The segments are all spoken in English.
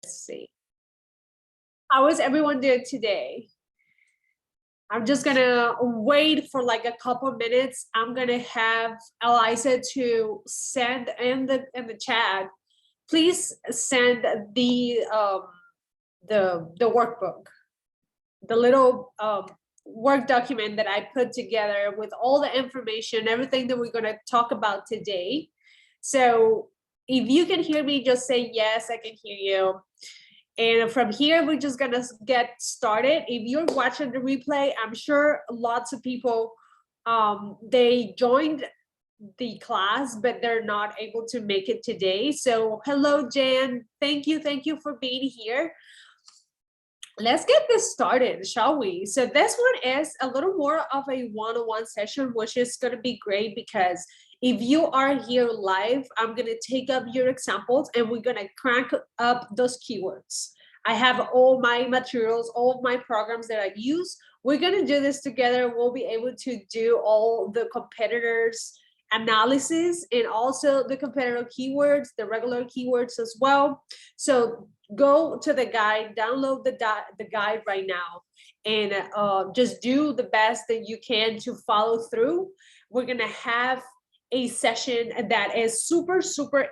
See. How is everyone doing today? I'm just gonna wait for like a couple minutes. I'm gonna have Eliza to send in the chat. Please send the workbook, the little work document that I put together with all the information, everything that we're gonna talk about today. So if you can hear me, just say yes, I can hear you. And from here, we're just gonna get started. If you're watching the replay, I'm sure lots of people, they joined the class, but they're not able to make it today. So hello, Jan, thank you for being here. Let's get this started, shall we? So this one is a little more of a one-on-one session, which is gonna be great because if you are here live, I'm gonna take up your examples and we're gonna crank up those keywords. I have all my materials, all of my programs that I use. We're gonna do this together. We'll be able to do all the competitors analysis and also the competitor keywords, the regular keywords as well. So go to the guide, download the guide right now, and just do the best that you can to follow through. We're gonna have a session that is super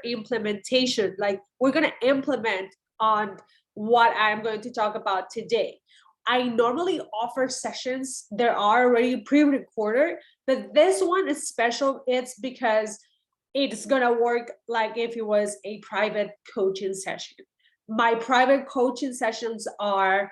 implementation. Like we're gonna implement on what I'm going to talk about today. I normally offer sessions that are already pre-recorded, but this one is special. It's because it's gonna work like if it was a private coaching session. My private coaching sessions are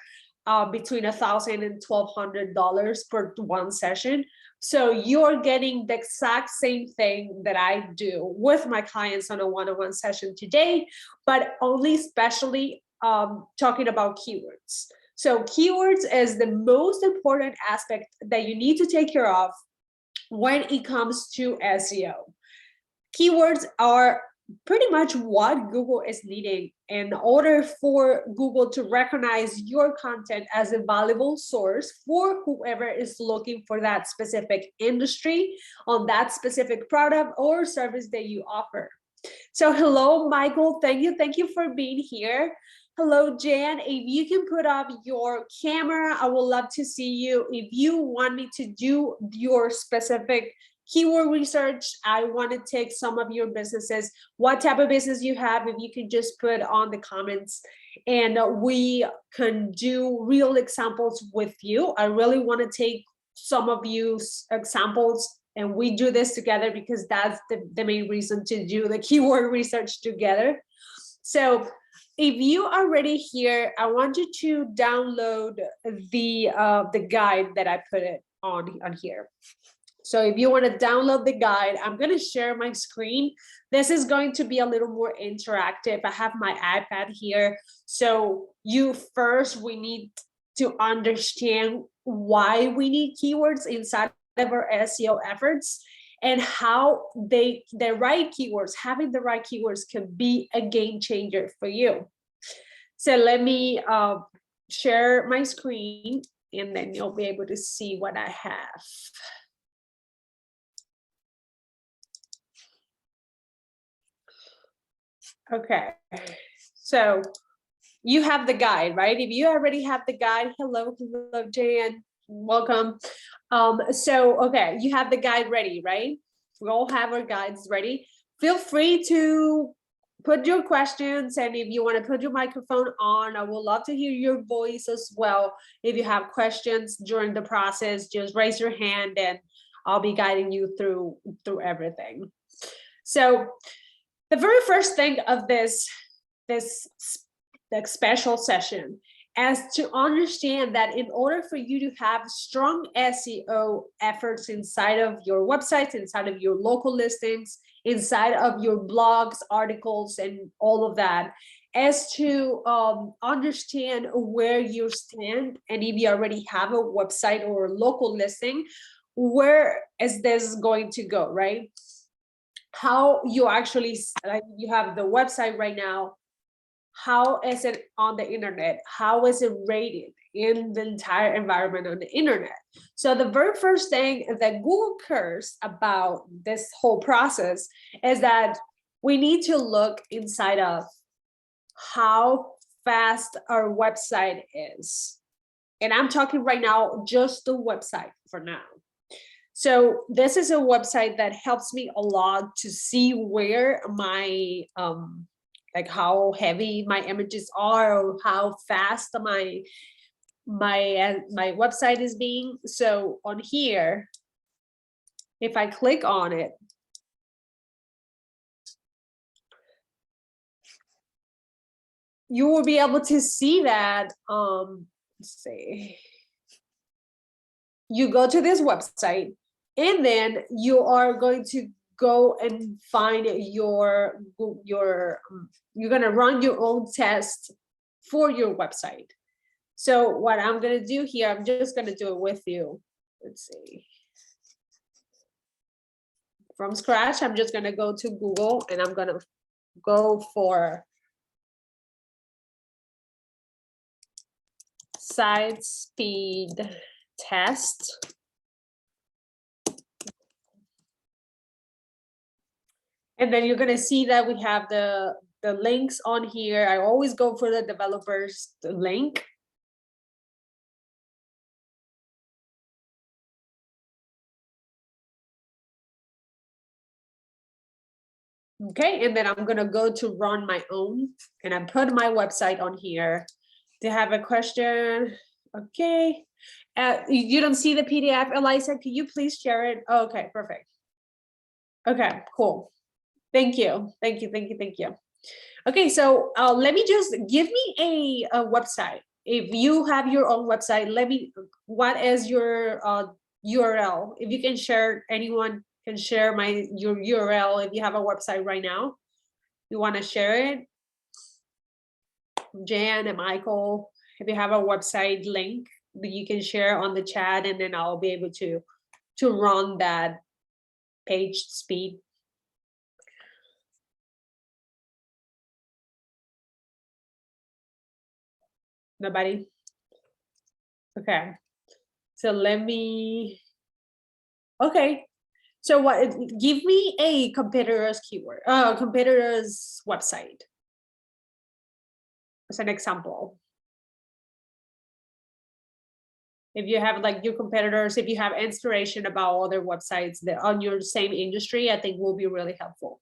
between $1,000 and $1,200 per one session. So you're getting the exact same thing that I do with my clients on a one-on-one session today, but only specially talking about keywords. So keywords is the most important aspect that you need to take care of when it comes to SEO. Keywords are pretty much what Google is needing in order for Google to recognize your content as a valuable source for whoever is looking for that specific industry on that specific product or service that you offer. So hello, Michael, thank you for being here. Hello, Jan, if you can put up your camera, I would love to see you. If you want me to do your specific keyword research, I want to take some of your businesses, what type of business you have, if you can just put on the comments and we can do real examples with you. I really want to take some of you examples and we do this together because that's the main reason to do the keyword research together. So if you are already here, I want you to download the guide that I put it on here. So if you want to download the guide, I'm going to share my screen. This is going to be a little more interactive. I have my iPad here. So we need to understand why we need keywords inside of our SEO efforts and how the right keywords, having the right keywords can be a game changer for you. So let me share my screen and then you'll be able to see what I have. Okay, so you have the guide, right? If you already have the guide, hello, Jan, welcome. Okay, you have the guide ready, right? We all have our guides ready. Feel free to put your questions, and if you want to put your microphone on, I would love to hear your voice as well. If you have questions during the process, just raise your hand and I'll be guiding you through everything. So the very first thing of this special session is to understand that in order for you to have strong SEO efforts inside of your websites, inside of your local listings, inside of your blogs, articles, and all of that, is to understand where you stand. And if you already have a website or a local listing, where is this going to go, right? How you actually, like, you have the website right now, how is it on the internet? How is it rated in the entire environment on the internet? So the very first thing that Google cares about this whole process is that we need to look inside of how fast our website is. And I'm talking right now, just the website for now. So this is a website that helps me a lot to see where my, like how heavy my images are, or how fast my website is being. So on here, if I click on it, you will be able to see that, let's see, you go to this website, and then you are going to go and find your you're going to run your own test for your website. So what I'm going to do here, I'm just going to do it with you. Let's see. From scratch, I'm just going to go to Google, and I'm going to go for site speed test. And then you're going to see that we have the links on here. I always go for the developers link. Okay, and then I'm going to go to run my own, and I put my website on here. To have a question. Okay. You don't see the PDF, Eliza? Can you please share it? Oh, okay, perfect. Okay, cool. Thank you. Thank you. Thank you. Thank you. Okay, so let me just give me a website. If you have your own website, what is your URL? If you can share, anyone can share your URL if you have a website right now. You want to share it? Jan and Michael, if you have a website link that you can share on the chat, and then I'll be able to run that page speed. Nobody? Okay. So let me, okay. So what, give me a competitor's keyword, competitor's website as an example. If you have like your competitors, if you have inspiration about other websites that on your same industry, I think will be really helpful.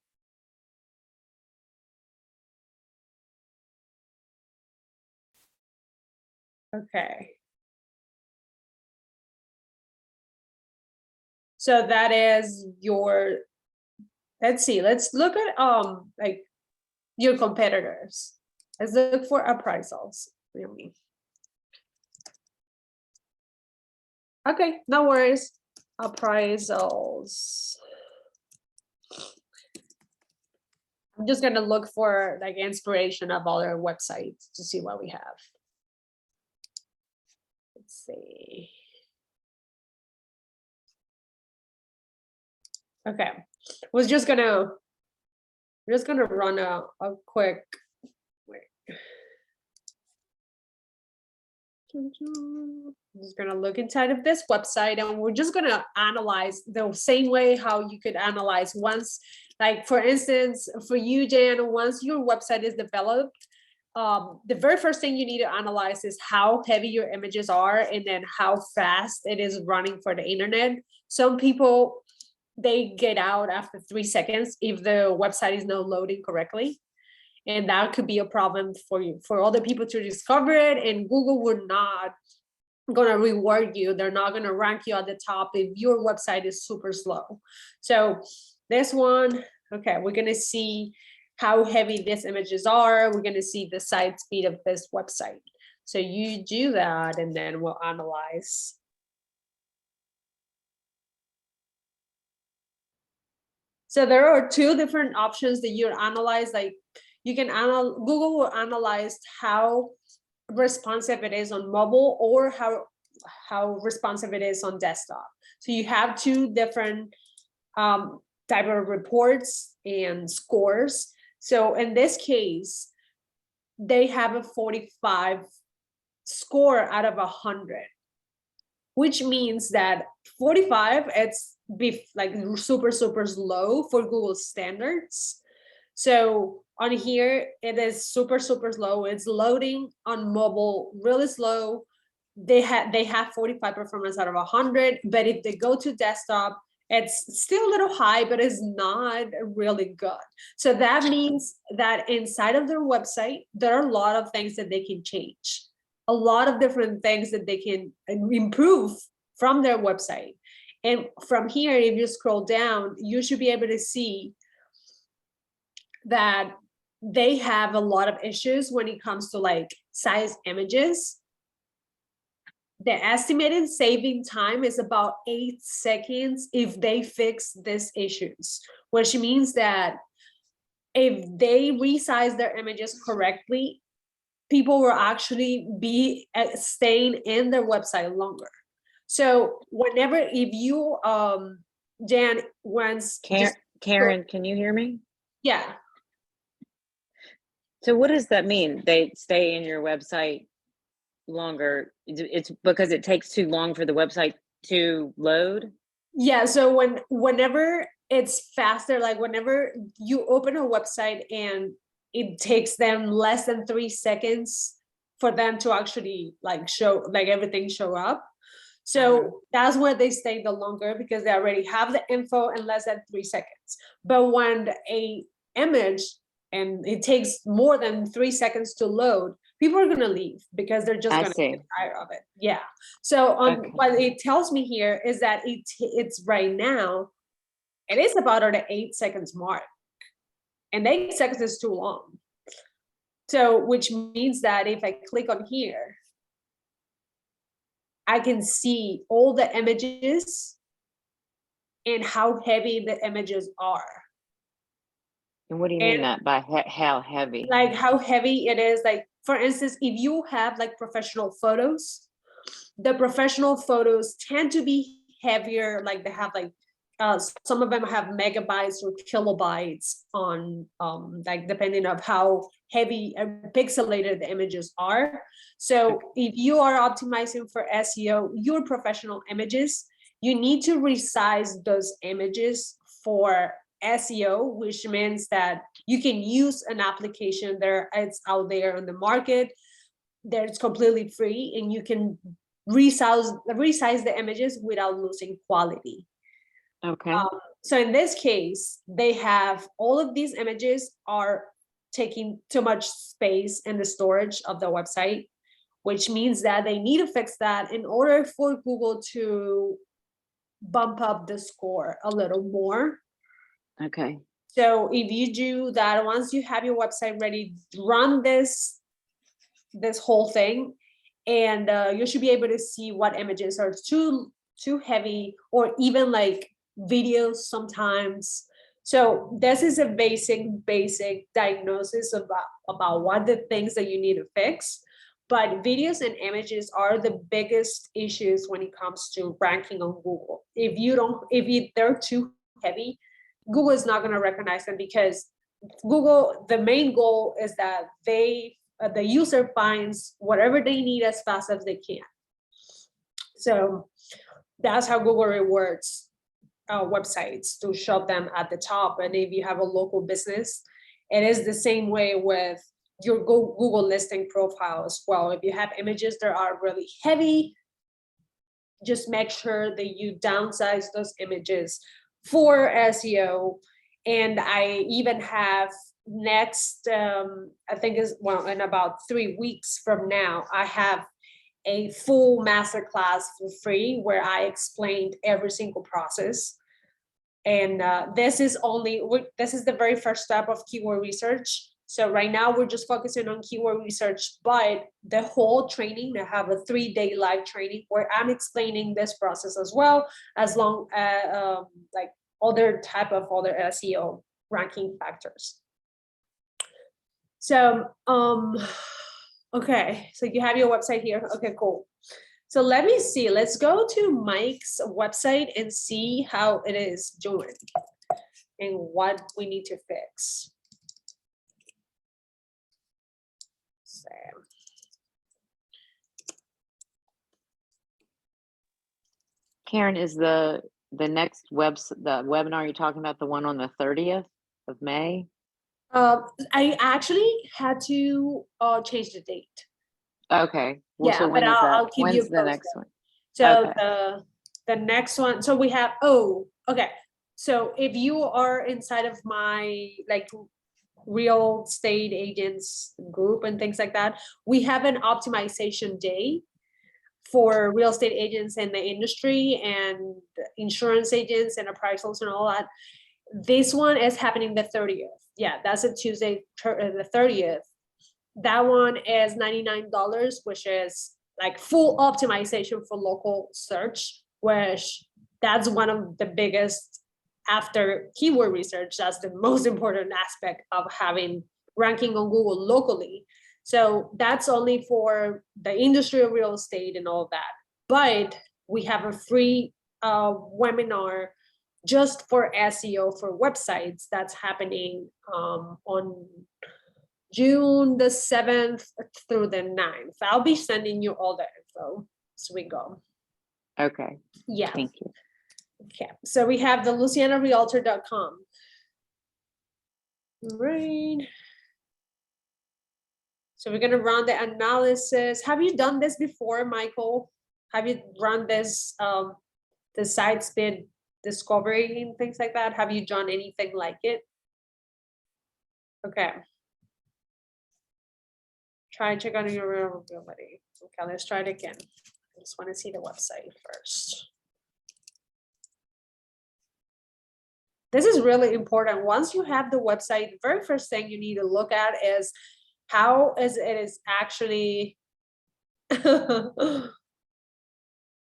Okay. So that is your, let's see, let's look at like your competitors. Let's look for appraisals. Okay, no worries. Appraisals. I'm just gonna look for like inspiration of other websites to see what we have. Let's see. Okay, we're just gonna run a quick. Wait. I'm just gonna look inside of this website, and we're just gonna analyze the same way how you could analyze once, like for instance, for you, Jan, once your website is developed, the very first thing you need to analyze is how heavy your images are, and then how fast it is running for the internet. Some people, they get out after 3 seconds if the website is not loading correctly. And that could be a problem for you, for other people to discover it, and Google would not gonna reward you. They're not gonna rank you at the top if your website is super slow. So this one, okay, we're gonna see how heavy these images are. We're gonna see the site speed of this website. So you do that, and then we'll analyze. So there are two different options that you analyze. Like you can Google will analyze how responsive it is on mobile, or how responsive it is on desktop. So you have two different type of reports and scores. So in this case, they have a 45 score out of 100, which means that 45, it's like super low for Google standards. So on here, it is super, super slow. It's loading on mobile really slow. They have 45 performance out of 100, but if they go to desktop, it's still a little high, but it's not really good. So that means that inside of their website, there are a lot of things that they can change, a lot of different things that they can improve from their website. And from here, if you scroll down, you should be able to see that they have a lot of issues when it comes to like size images. The estimated saving time is about 8 seconds if they fix these issues, which means that if they resize their images correctly, people will actually be staying in their website longer. So whenever, if you, Jan, once Karen, can you hear me? Yeah. So what does that mean? They stay in your website longer? It's because it takes too long for the website to load? Yeah, so whenever it's faster, like whenever you open a website and it takes them less than 3 seconds for them to actually like show, like everything show up. So that's where they stay the longer, because they already have the info in less than 3 seconds. But when a image and it takes more than 3 seconds to load, people are gonna leave because they're just gonna get tired of it. Yeah. So what it tells me here is that it's right now, it is about at the 8 seconds mark, and 8 seconds is too long. So which means that if I click on here, I can see all the images and how heavy the images are. And what do you mean that by how heavy? Like how heavy it is. Like for instance, if you have like professional photos, the professional photos tend to be heavier. Like they have like some of them have megabytes or kilobytes on like depending on how heavy and pixelated the images are. So if you are optimizing for SEO, your professional images, you need to resize those images for SEO, which means that you can use an application there, it's out there on the market, that's completely free, and you can resize the images without losing quality. Okay. So in this case, they have all of these images are taking too much space in the storage of the website, which means that they need to fix that in order for Google to bump up the score a little more. Okay. So if you do that, once you have your website ready, run this whole thing, and you should be able to see what images are too heavy, or even like videos sometimes. So this is a basic diagnosis about what the things that you need to fix. But videos and images are the biggest issues when it comes to ranking on Google. If they're too heavy, Google is not going to recognize them, because Google, the main goal is that the user finds whatever they need as fast as they can. So that's how Google rewards websites, to show them at the top. And if you have a local business, it is the same way with your Google listing profile as well. If you have images that are really heavy, just make sure that you downsize those images for SEO. And I even have next, I think is, well, in about 3 weeks from now, I have a full masterclass for free where I explained every single process. And this is the very first step of keyword research. So right now we're just focusing on keyword research, but the whole training, I have a 3-day live training where I'm explaining this process as well, as long as like other SEO ranking factors. So, okay, so you have your website here. Okay, cool. So let me see, let's go to Mike's website and see how it is doing and what we need to fix. So. Karen, is the next the webinar you're talking about the one on the 30th of May? I actually had to change the date. Okay. Well, so Yeah, but when is that? I'll keep you When's the next posted. one? So Okay. the next one, so we have, okay. So if you are inside of my like real estate agents group and things like that, we have an optimization day for real estate agents in the industry and insurance agents and appraisals and all that. This one is happening the 30th. Yeah, that's a Tuesday, the 30th. That one is $99, which is like full optimization for local search, which that's one of the biggest after keyword research. That's the most important aspect of having ranking on Google locally. So that's only for the industry of real estate and all that. But we have a free webinar just for SEO for websites that's happening on June the 7th through the 9th. I'll be sending you all the info as we go. Okay. Yeah. Thank you. Okay. So we have the lucianarealtor.com. Right. So we're gonna run the analysis. Have you done this before, Michael? Have you run this the site speed discovery and things like that? Have you done anything like it? Okay. Try and check on your availability. Okay, let's try it again. I just want to see the website first. This is really important. Once you have the website, the very first thing you need to look at is how is it is actually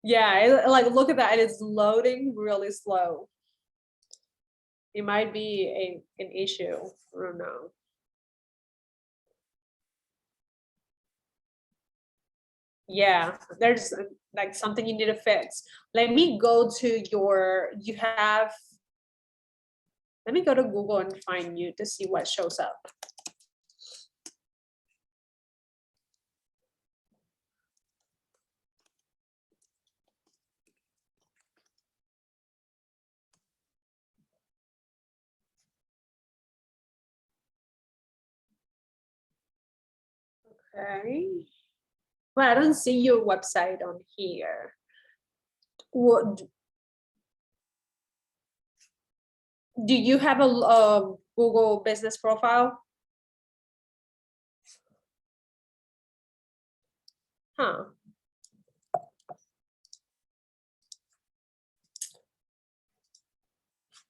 yeah, like look at that. It's loading really slow. It might be an issue. I don't know. Yeah, there's like something you need to fix. Let me go to your, you have, let me go to Google and find you to see what shows up. Okay. Well, I don't see your website on here. What do you have a Google business profile? Huh.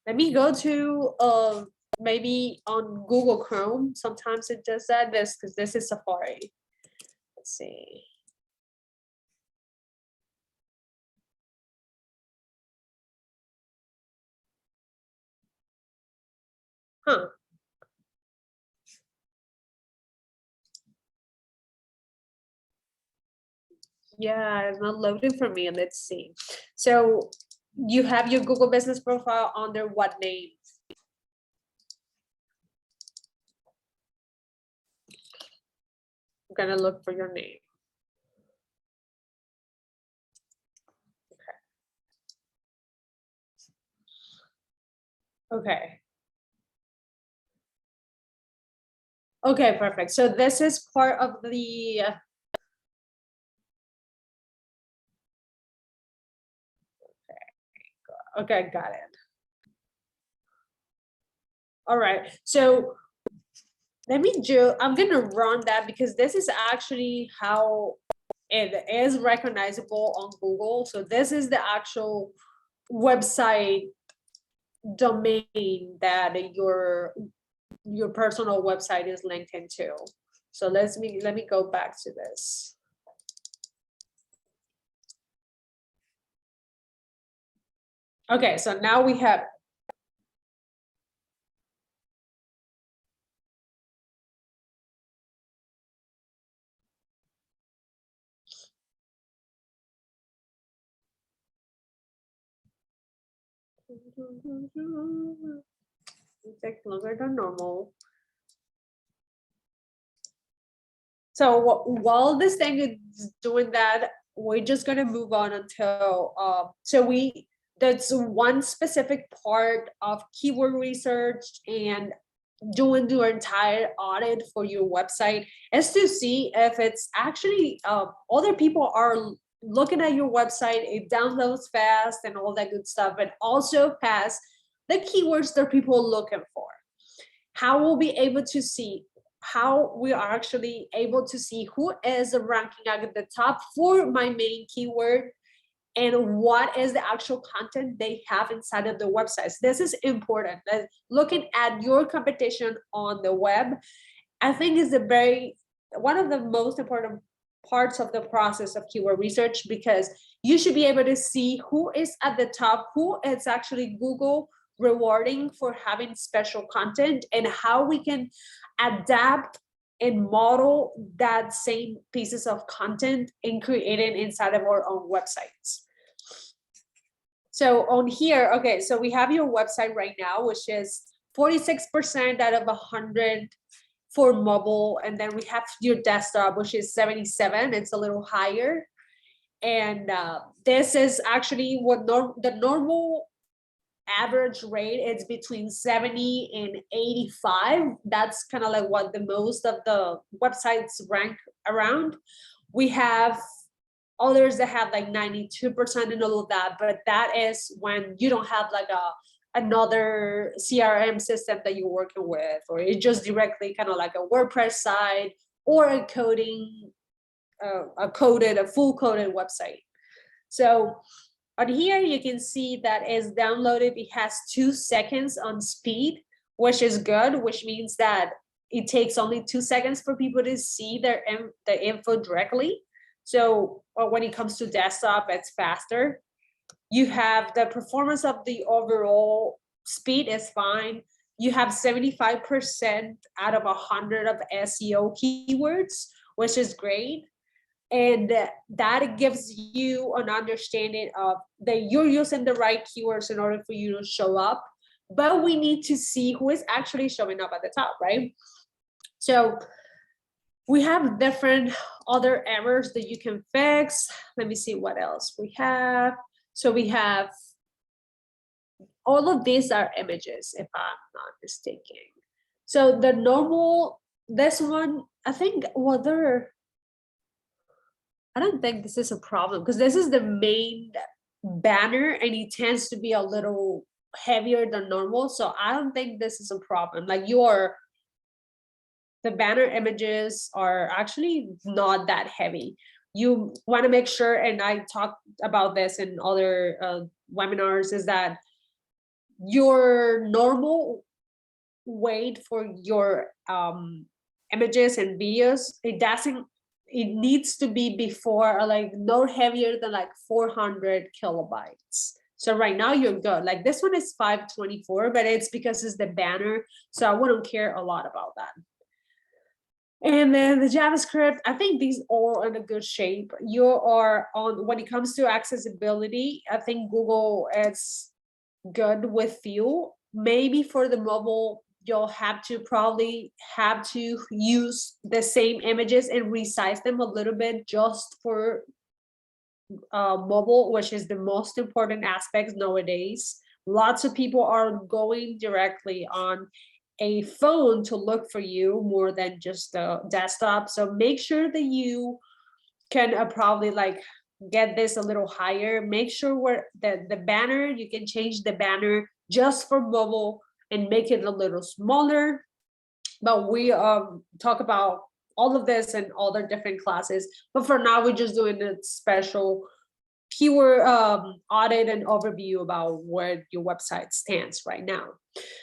Let me go to maybe on Google Chrome. Sometimes it does that. This because this is Safari. Let's see. Huh. Yeah, it's not loading for me. Let's see. So you have your Google business profile under what name? I'm gonna look for your name. Okay. Okay, perfect. So this is part of the okay, got it. All right. So let me do, I'm gonna run that because this is actually how it is recognizable on Google. So this is the actual website domain that your personal website is linked into. So let me go back to this. Okay, so now we have it takes longer than normal. So while this thing is doing that, we're just gonna move on until so that's one specific part of keyword research and doing your entire audit for your website is to see if it's actually other people are looking at your website, it downloads fast and all that good stuff, but also has the keywords that people are looking for. How we'll be able to see, how we are actually able to see who is ranking at the top for my main keyword and what is the actual content they have inside of the websites. This is important. Looking at your competition on the web, I think is one of the most important parts of the process of keyword research, because you should be able to see who is at the top, who is actually Google rewarding for having special content, and how we can adapt and model that same pieces of content and creating inside of our own websites. So on here, okay, so we have your website right now, which is 46% out of 100 for mobile, and then we have your desktop, which is 77. It's a little higher, and this is actually what the normal average rate is between 70 and 85. That's kind of like what the most of the websites rank around. We have others that have like 92% and all of that, but that is when you don't have like another CRM system that you're working with, or it's just directly kind of like a WordPress site or a full coded website. So on here, you can see that is downloaded. It has 2 seconds on speed, which is good, which means that it takes only 2 seconds for people to see the info directly. So when it comes to desktop, it's faster. You have the performance of the overall speed is fine. You have 75% out of 100 of SEO keywords, which is great. And that gives you an understanding of that you're using the right keywords in order for you to show up. But we need to see who is actually showing up at the top, right? So we have different other errors that you can fix. Let me see what else we have. So we have, all of these are images, if I'm not mistaken. So the normal, this one, I think, I don't think this is a problem, because this is the main banner and it tends to be a little heavier than normal. So I don't think this is a problem. Like the banner images are actually not that heavy. You want to make sure, and I talked about this in other webinars, is that your normal weight for your images and videos, it needs to be before, like no heavier than like 400 kilobytes. So right now you're good. Like this one is 524, but it's because it's the banner. So I wouldn't care a lot about that. And then the JavaScript, I think these are in a good shape. You are on, when it comes to accessibility, I think Google is good with you. Maybe for the mobile, you'll probably have to use the same images and resize them a little bit just for mobile, which is the most important aspect nowadays. Lots of people are going directly on a phone to look for you more than just a desktop. So make sure that you can probably like get this a little higher. Make sure where the banner, you can change the banner just for mobile and make it a little smaller. But we talk about all of this in all the different classes. But for now, we're just doing a special keyword audit and overview about where your website stands right now.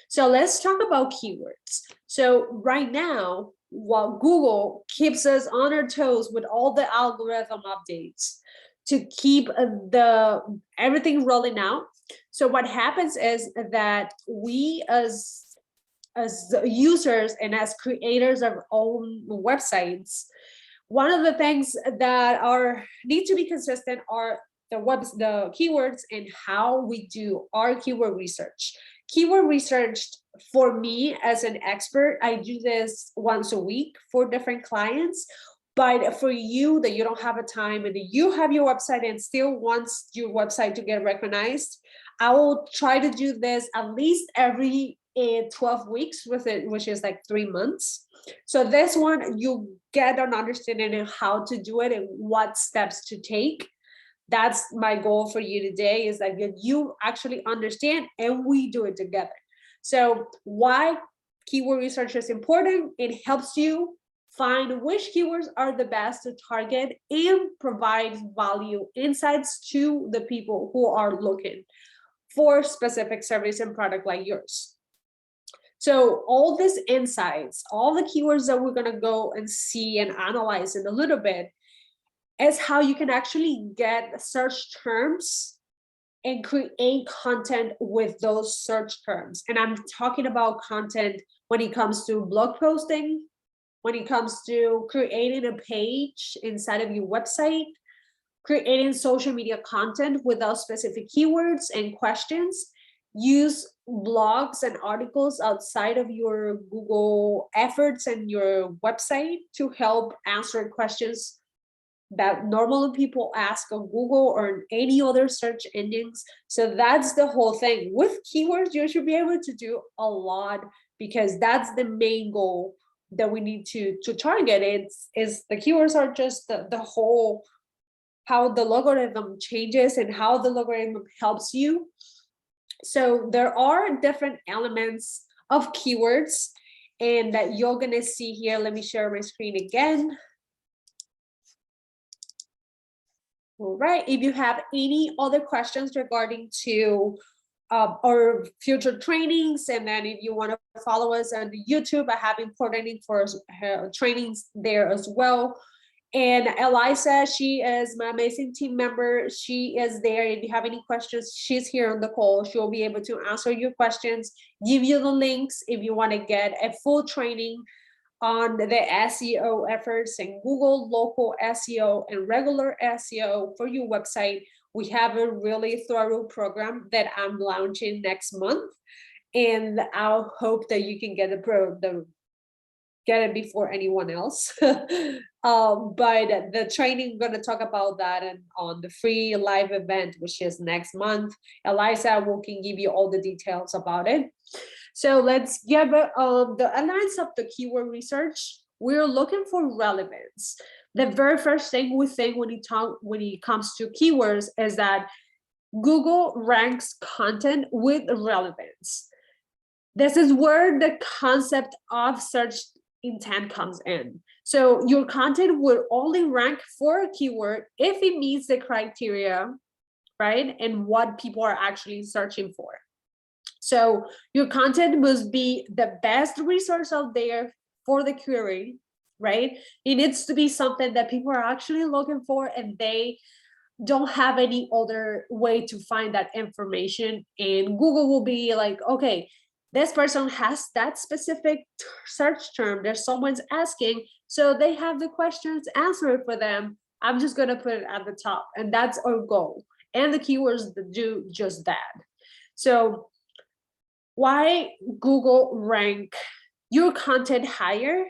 So let's talk about keywords. So right now, while Google keeps us on our toes with all the algorithm updates to keep everything rolling out. So what happens is that we as users and as creators of our own websites, one of the things that need to be consistent are the keywords and how we do our keyword research. Keyword research, for me as an expert, I do this once a week for different clients. But for you that you don't have a time and you have your website and still wants your website to get recognized, I will try to do this at least every in 12 weeks with it, which is like 3 months. So this one, you get an understanding of how to do it and what steps to take. That's my goal for you today, is that you actually understand and we do it together. So why keyword research is important? It helps you find which keywords are the best to target and provide value insights to the people who are looking for specific service and product like yours. So all these insights, all the keywords that we're going to go and see and analyze in a little bit, is how you can actually get search terms and create content with those search terms. And I'm talking about content when it comes to blog posting, when it comes to creating a page inside of your website, creating social media content without specific keywords and questions. Use blogs and articles outside of your Google efforts and your website to help answer questions that normally people ask on Google or any other search engines. So that's the whole thing. With keywords, you should be able to do a lot, because that's the main goal that we need to target. Is the keywords are just the whole, how the logarithm changes and how the logarithm helps you. So there are different elements of keywords, and that you're gonna see here. Let me share my screen again. All right, if you have any other questions regarding to our future trainings, and then if you want to follow us on YouTube, I have important for trainings there as well. And Eliza, she is my amazing team member. She is there. If you have any questions, she's here on the call. She'll be able to answer your questions, give you the links if you want to get a full training on the SEO efforts and Google local SEO and regular SEO for your website. We have a really thorough program that I'm launching next month, and I'll hope that you can get get it before anyone else. But the training, we're going to talk about that and on the free live event, which is next month. Eliza can give you all the details about it. So let's get the elements of the keyword research. We're looking for relevance. The very first thing we think when it comes to keywords is that Google ranks content with relevance. This is where the concept of search intent comes in. So your content will only rank for a keyword if it meets the criteria, right? And what people are actually searching for. So your content must be the best resource out there for the query, right? It needs to be something that people are actually looking for, and they don't have any other way to find that information. And Google will be like, okay, this person has that specific search term that someone's asking, so they have the questions answered for them. I'm just going to put it at the top, and that's our goal. And the keywords do just that. So why Google rank your content higher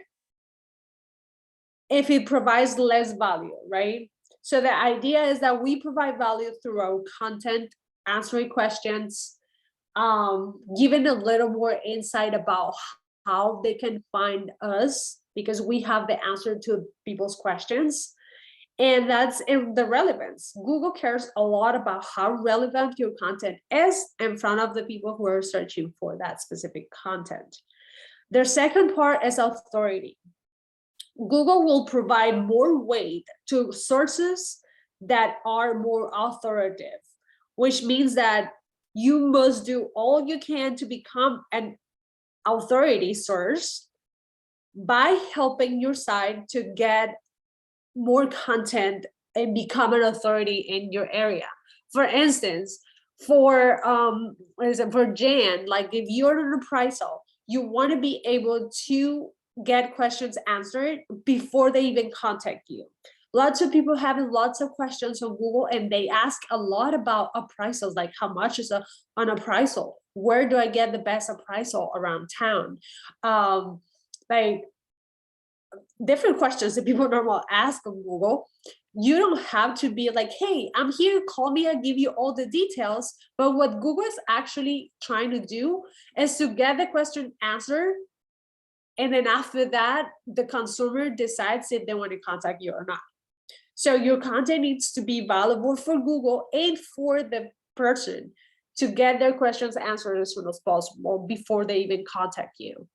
if it provides less value, right? So the idea is that we provide value through our content, answering questions, giving a little more insight about how they can find us, because we have the answer to people's questions. And that's in the relevance. Google cares a lot about how relevant your content is in front of the people who are searching for that specific content. The second part is authority. Google will provide more weight to sources that are more authoritative, which means that you must do all you can to become an authority source by helping your site to get more content and become an authority in your area. For instance, for Jan, like if you're an appraisal, you want to be able to get questions answered before they even contact you. Lots of people having lots of questions on Google, and they ask a lot about appraisals, like how much is an appraisal? Where do I get the best appraisal around town? Like different questions that people normally ask on Google. you don't have to be like, hey, I'm here, call me, I'll give you all the details. But what Google is actually trying to do is to get the question answered. And then after that, the consumer decides if they want to contact you or not. So your content needs to be valuable for Google and for the person to get their questions answered as soon as possible before they even contact you.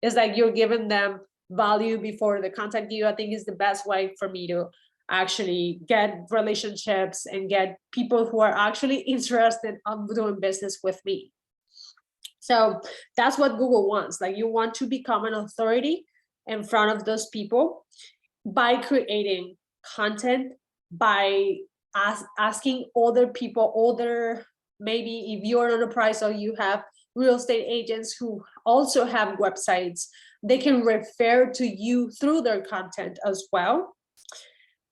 It's like you're giving them value before they contact you. I think is the best way for me to actually get relationships and get people who are actually interested in doing business with me. So that's what Google wants. Like, you want to become an authority in front of those people by creating content, by asking other people, maybe if you're an enterprise or you have real estate agents who also have websites, they can refer to you through their content as well.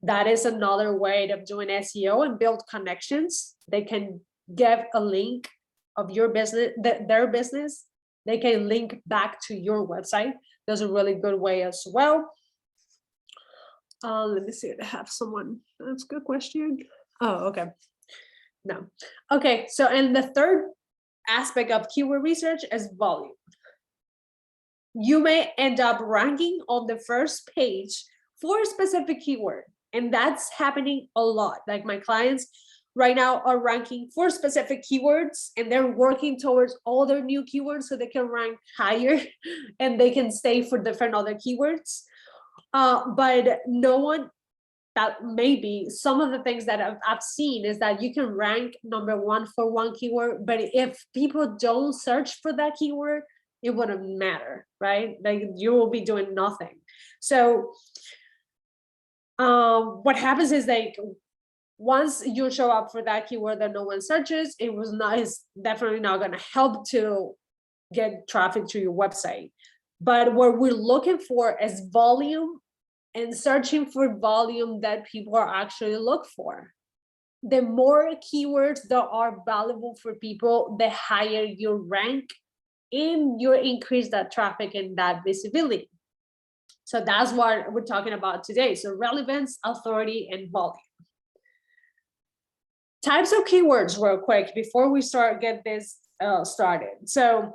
That is another way of doing SEO and build connections. They can give a link of your business, their business. They can link back to your website. That's a really good way as well. Let me see if I have someone. That's a good question. Oh, okay. No. Okay, so and the third aspect of keyword research is volume. You may end up ranking on the first page for a specific keyword, and that's happening a lot. Like, my clients right now are ranking for specific keywords, and they're working towards all their new keywords so they can rank higher and they can stay for different other keywords. But no one, that maybe some of the things that I've seen is that you can rank number one for one keyword, but if people don't search for that keyword, it wouldn't matter, right? Like, you will be doing nothing. So what happens is, like, once you show up for that keyword that no one searches, it's definitely not going to help to get traffic to your website. But what we're looking for is volume, and searching for volume that people are actually look for. The more keywords that are valuable for people, the higher your rank and you increase that traffic and that visibility. So that's what we're talking about today. So relevance, authority, and volume. Types of keywords real quick before we get this started. So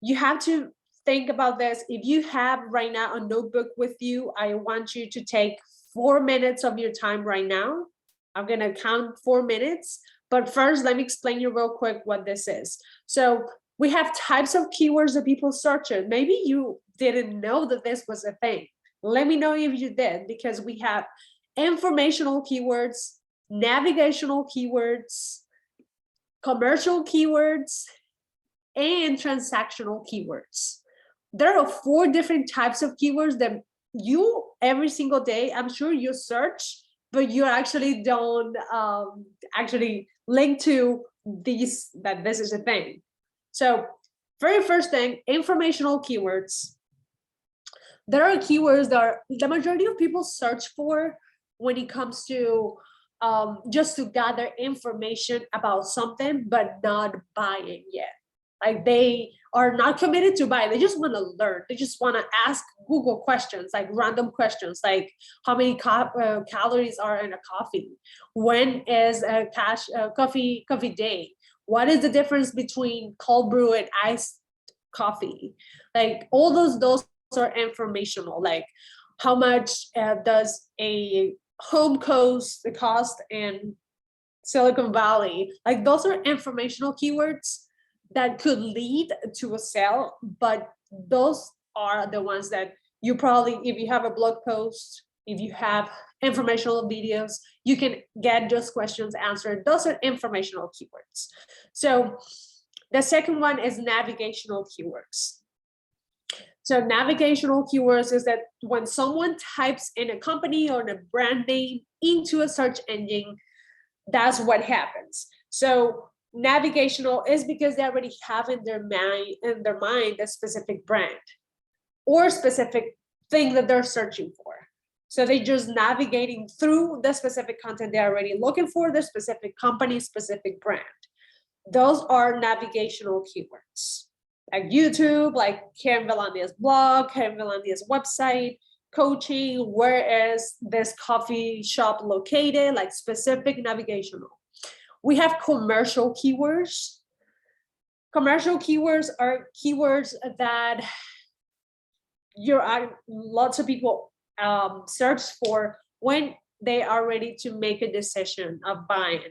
you have to think about this. If you have right now a notebook with you, I want you to take 4 minutes of your time right now. I'm going to count 4 minutes, but first let me explain you real quick what this is. So we have types of keywords that people search in. Maybe you didn't know that this was a thing. Let me know if you did, because we have informational keywords, navigational keywords, commercial keywords, and transactional keywords. There are 4 different types of keywords that you, every single day, I'm sure you search, but you actually don't actually link to these, that this is a thing. So very first thing, informational keywords. There are keywords that the majority of people search for when it comes to just to gather information about something, but not buying yet. Like, they are not committed to buy. They just want to learn. They just want to ask Google questions, like random questions, like how many calories are in a coffee? When is a coffee day? What is the difference between cold brew and iced coffee? Like, all those are informational. Like, how much does a home cost in Silicon Valley? Like, those are informational keywords that could lead to a sale, but those are the ones that you probably, if you have a blog post, if you have informational videos, you can get those questions answered. Those are informational keywords. So the second one is navigational keywords. So navigational keywords is that when someone types in a company or a brand name into a search engine, that's what happens. So navigational is because they already have in their mind a specific brand or specific thing that they're searching for. So they're just navigating through the specific content they're already looking for, the specific company, specific brand. Those are navigational keywords. Like YouTube, like Karen Velandia's blog, Karen Velandia's website, coaching, where is this coffee shop located, like specific navigational. We have commercial keywords. Commercial keywords are keywords that lots of people search for when they are ready to make a decision of buying,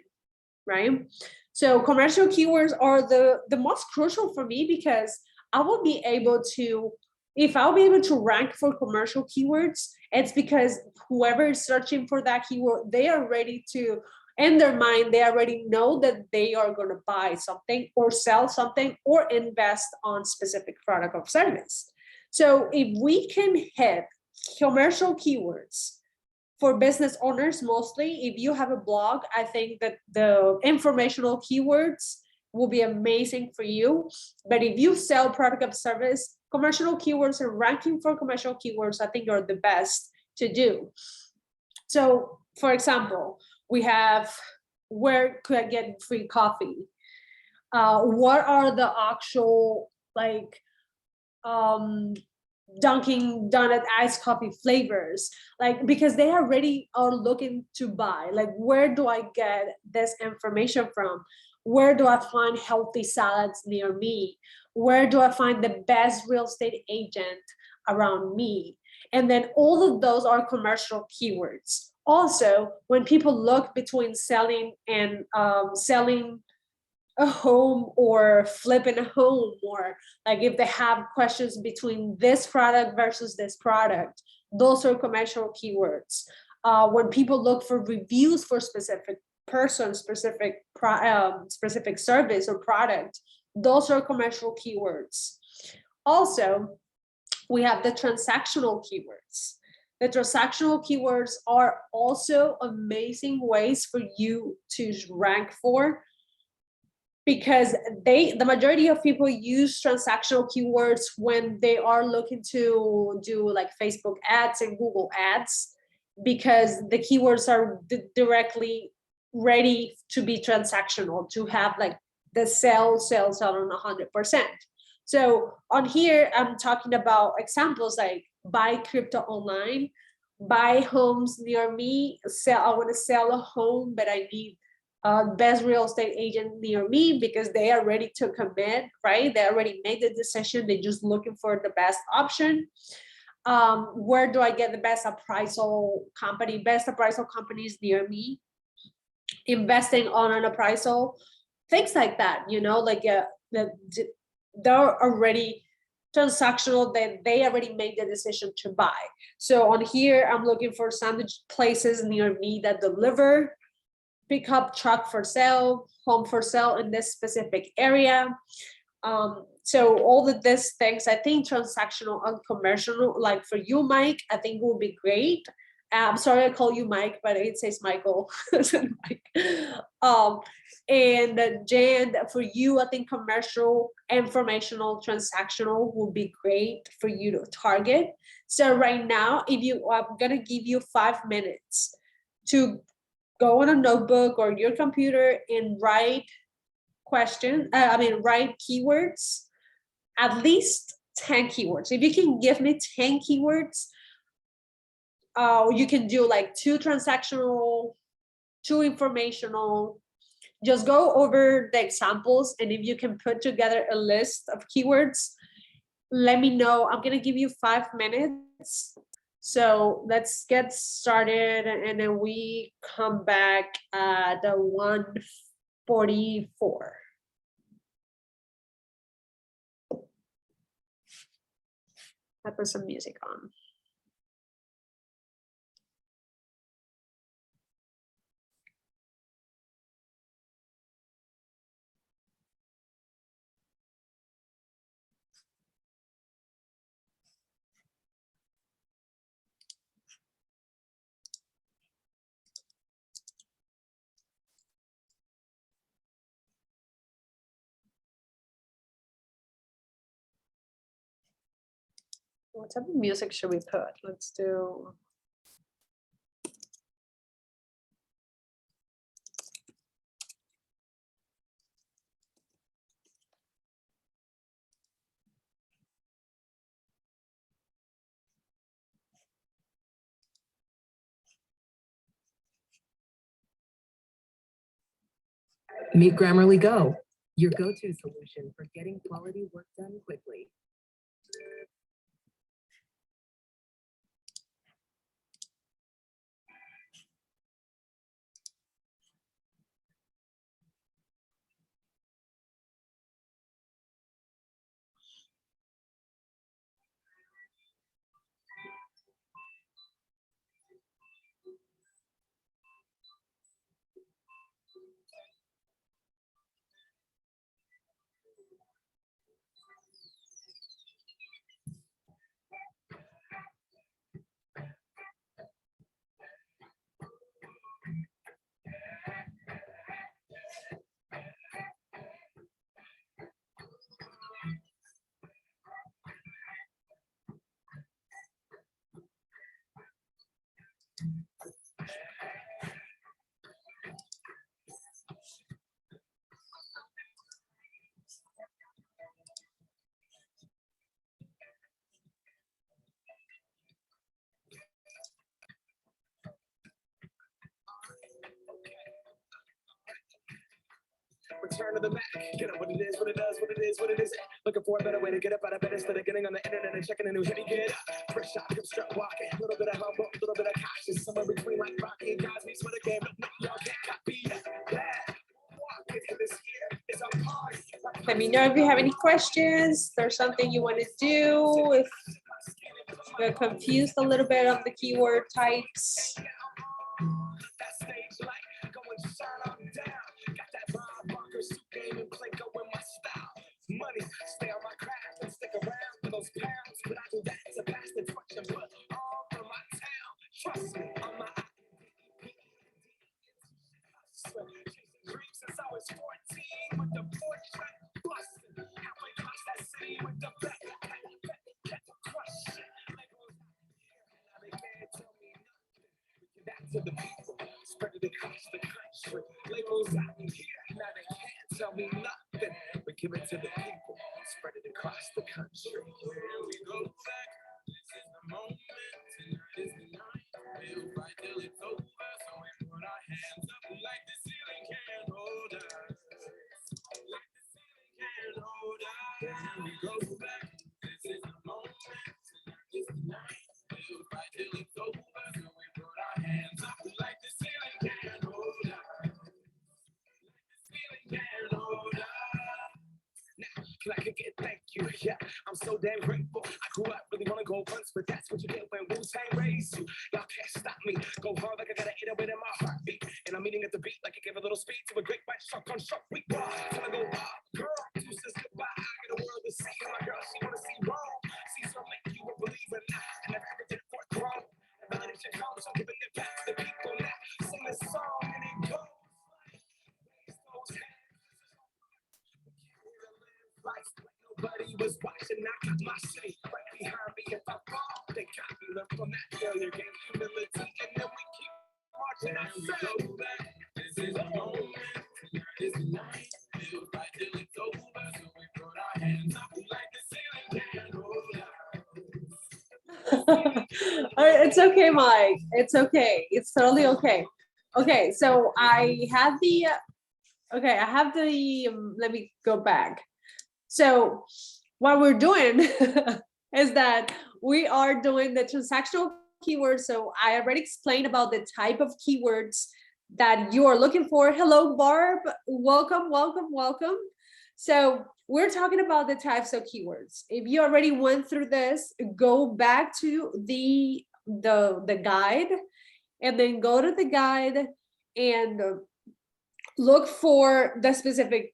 right? So commercial keywords are the most crucial for me, because I will be able to, if I'll be able to rank for commercial keywords, it's because whoever is searching for that keyword, they are ready to, in their mind, they already know that they are going to buy something or sell something or invest on specific product or service. So if we can hit commercial keywords for business owners, mostly, if you have a blog, I think that the informational keywords will be amazing for you. But if you sell product or service, commercial keywords and ranking for commercial keywords, I think are the best to do. So for example, we have, where could I get free coffee? What are the actual, like, Dunkin' Donut iced coffee flavors, like, because they already are looking to buy, like, where do I get this information from? Where do I find healthy salads near me? Where do I find the best real estate agent around me? And then all of those are commercial keywords. Also, when people look between selling and selling a home or flipping a home, or like if they have questions between this product versus this product, those are commercial keywords. When people look for reviews for specific person, specific service or product, those are commercial keywords. Also, we have the transactional keywords. The transactional keywords are also amazing ways for you to rank for, because the majority of people use transactional keywords when they are looking to do like Facebook ads and Google ads, because the keywords are directly ready to be transactional, to have like the sell on 100%. So on here, I'm talking about examples like buy crypto online, buy homes near me, I want to sell a home, but I need best real estate agent near me, because they are ready to commit, right? They already made the decision. They're just looking for the best option. Where do I get the best appraisal company? Best appraisal companies near me. Investing on an appraisal, things like that, like they're already transactional, that they already made the decision to buy. So on here, I'm looking for sandwich places near me that deliver, pickup truck for sale, home for sale in this specific area. So all of these things, I think transactional and commercial, like for you, Mike, I think will be great. I'm sorry I call you Mike, but it says Michael. Mike. And Jan, for you, I think commercial, informational, transactional will be great for you to target. So right now, I'm gonna give you 5 minutes to go on a notebook or your computer and write write keywords, at least 10 keywords. If you can give me 10 keywords, you can do like 2 transactional, 2 informational. Just go over the examples, and if you can put together a list of keywords, let me know. I'm gonna give you 5 minutes. So let's get started, and then we come back at 1:44. I put some music on. What type of music should we put? Let's do. Meet Grammarly Go, your go-to solution for getting quality work done quickly. Return to the Mac. Get up what it is, what it does, what it is, what it is. Looking for a better way to get up out of bed instead of getting on the internet and checking a new hit. Get up, fresh out, come strut walking. A little bit of humble, a little bit of cautious. Somewhere between like Rocky and Cosby's for the game. No, y'all can't copy that. Walking in this year is a party. Let me know if you have any questions. There's something you want to do. If you're confused a little bit on the keyword types. That stage light going shine on down. Got that Bob Barker suit game and play go in my style. Money, stay on my craft and stick around for those pounds. But I do that to pass the torch and put all for my town. Trust me, on my chasing dreams since I was 14 with the portrait busting. Halfway across that city with the back crushing. Now they can't tell me nothing. Back to the people, spread it across the country. Labels out here, now they can't tell me nothing. We give it to the people, spread it across the country. Here we go back. This is the moment. Tonight is the night. We'll fight till it's over. So we put our hands up like the ceiling can't hold us. Like the ceiling can't hold us. Here we go back. This is the moment. Tonight is the night. We'll fight till it's over. So we put our hands up like the ceiling can't hold us. Like the ceiling can't hold us. Now, can I kick it? Thank you. Yeah, I'm so damn grateful. I grew up really wanna go once, but that's what you get when Wu-Tang raised you. Y'all can't stop me. Go hard like I got an 808 in my heartbeat. And I'm eating at the beat like it gave a little speed to a great white shark on Shark Week. Till I go, girl, two says goodbye. I get a world to see. And my girl, she wanna see wrong. See, so make you a believer now. I never ever did it for it wrong. Validation comes, I'm giving it back to the people now. Sing this song and it goes like, raise those hands. Life when nobody was watching, I got my city right behind me. If I fall, they got me. Learn from that failure, gain humility, and then we keep marching. I say, back. This is the moment. Tonight is the night. We'll fight till it's over. So we put our hands up like the ceiling can't hold us. It's okay, Mike. It's okay. It's totally okay. Okay, so I have the, let me go back. So what we're doing is that we are doing the transactional keywords. So I already explained about the type of keywords that you are looking for. Hello, Barb. Welcome, welcome, welcome. So we're talking about the types of keywords. If you already went through this, go back to the guide and then go to the guide and look for the specific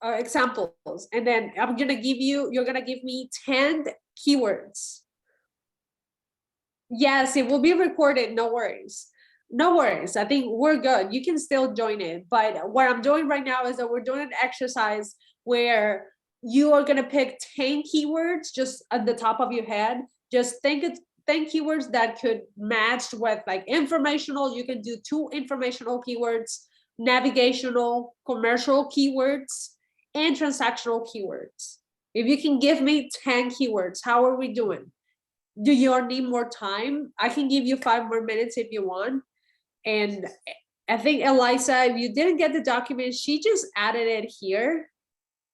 examples. And then I'm gonna give you, you're gonna give me 10 keywords. Yes, it will be recorded, no worries. No worries, I think we're good. You can still join it. But what I'm doing right now is that we're doing an exercise where you are gonna pick 10 keywords just at the top of your head. Just think it's 10 keywords that could match with like informational. You can do 2 informational keywords, navigational, commercial keywords, and transactional keywords. If you can give me 10 keywords, how are we doing? Do you need more time? I can give you 5 more minutes if you want. And I think Eliza, if you didn't get the document, she just added it here.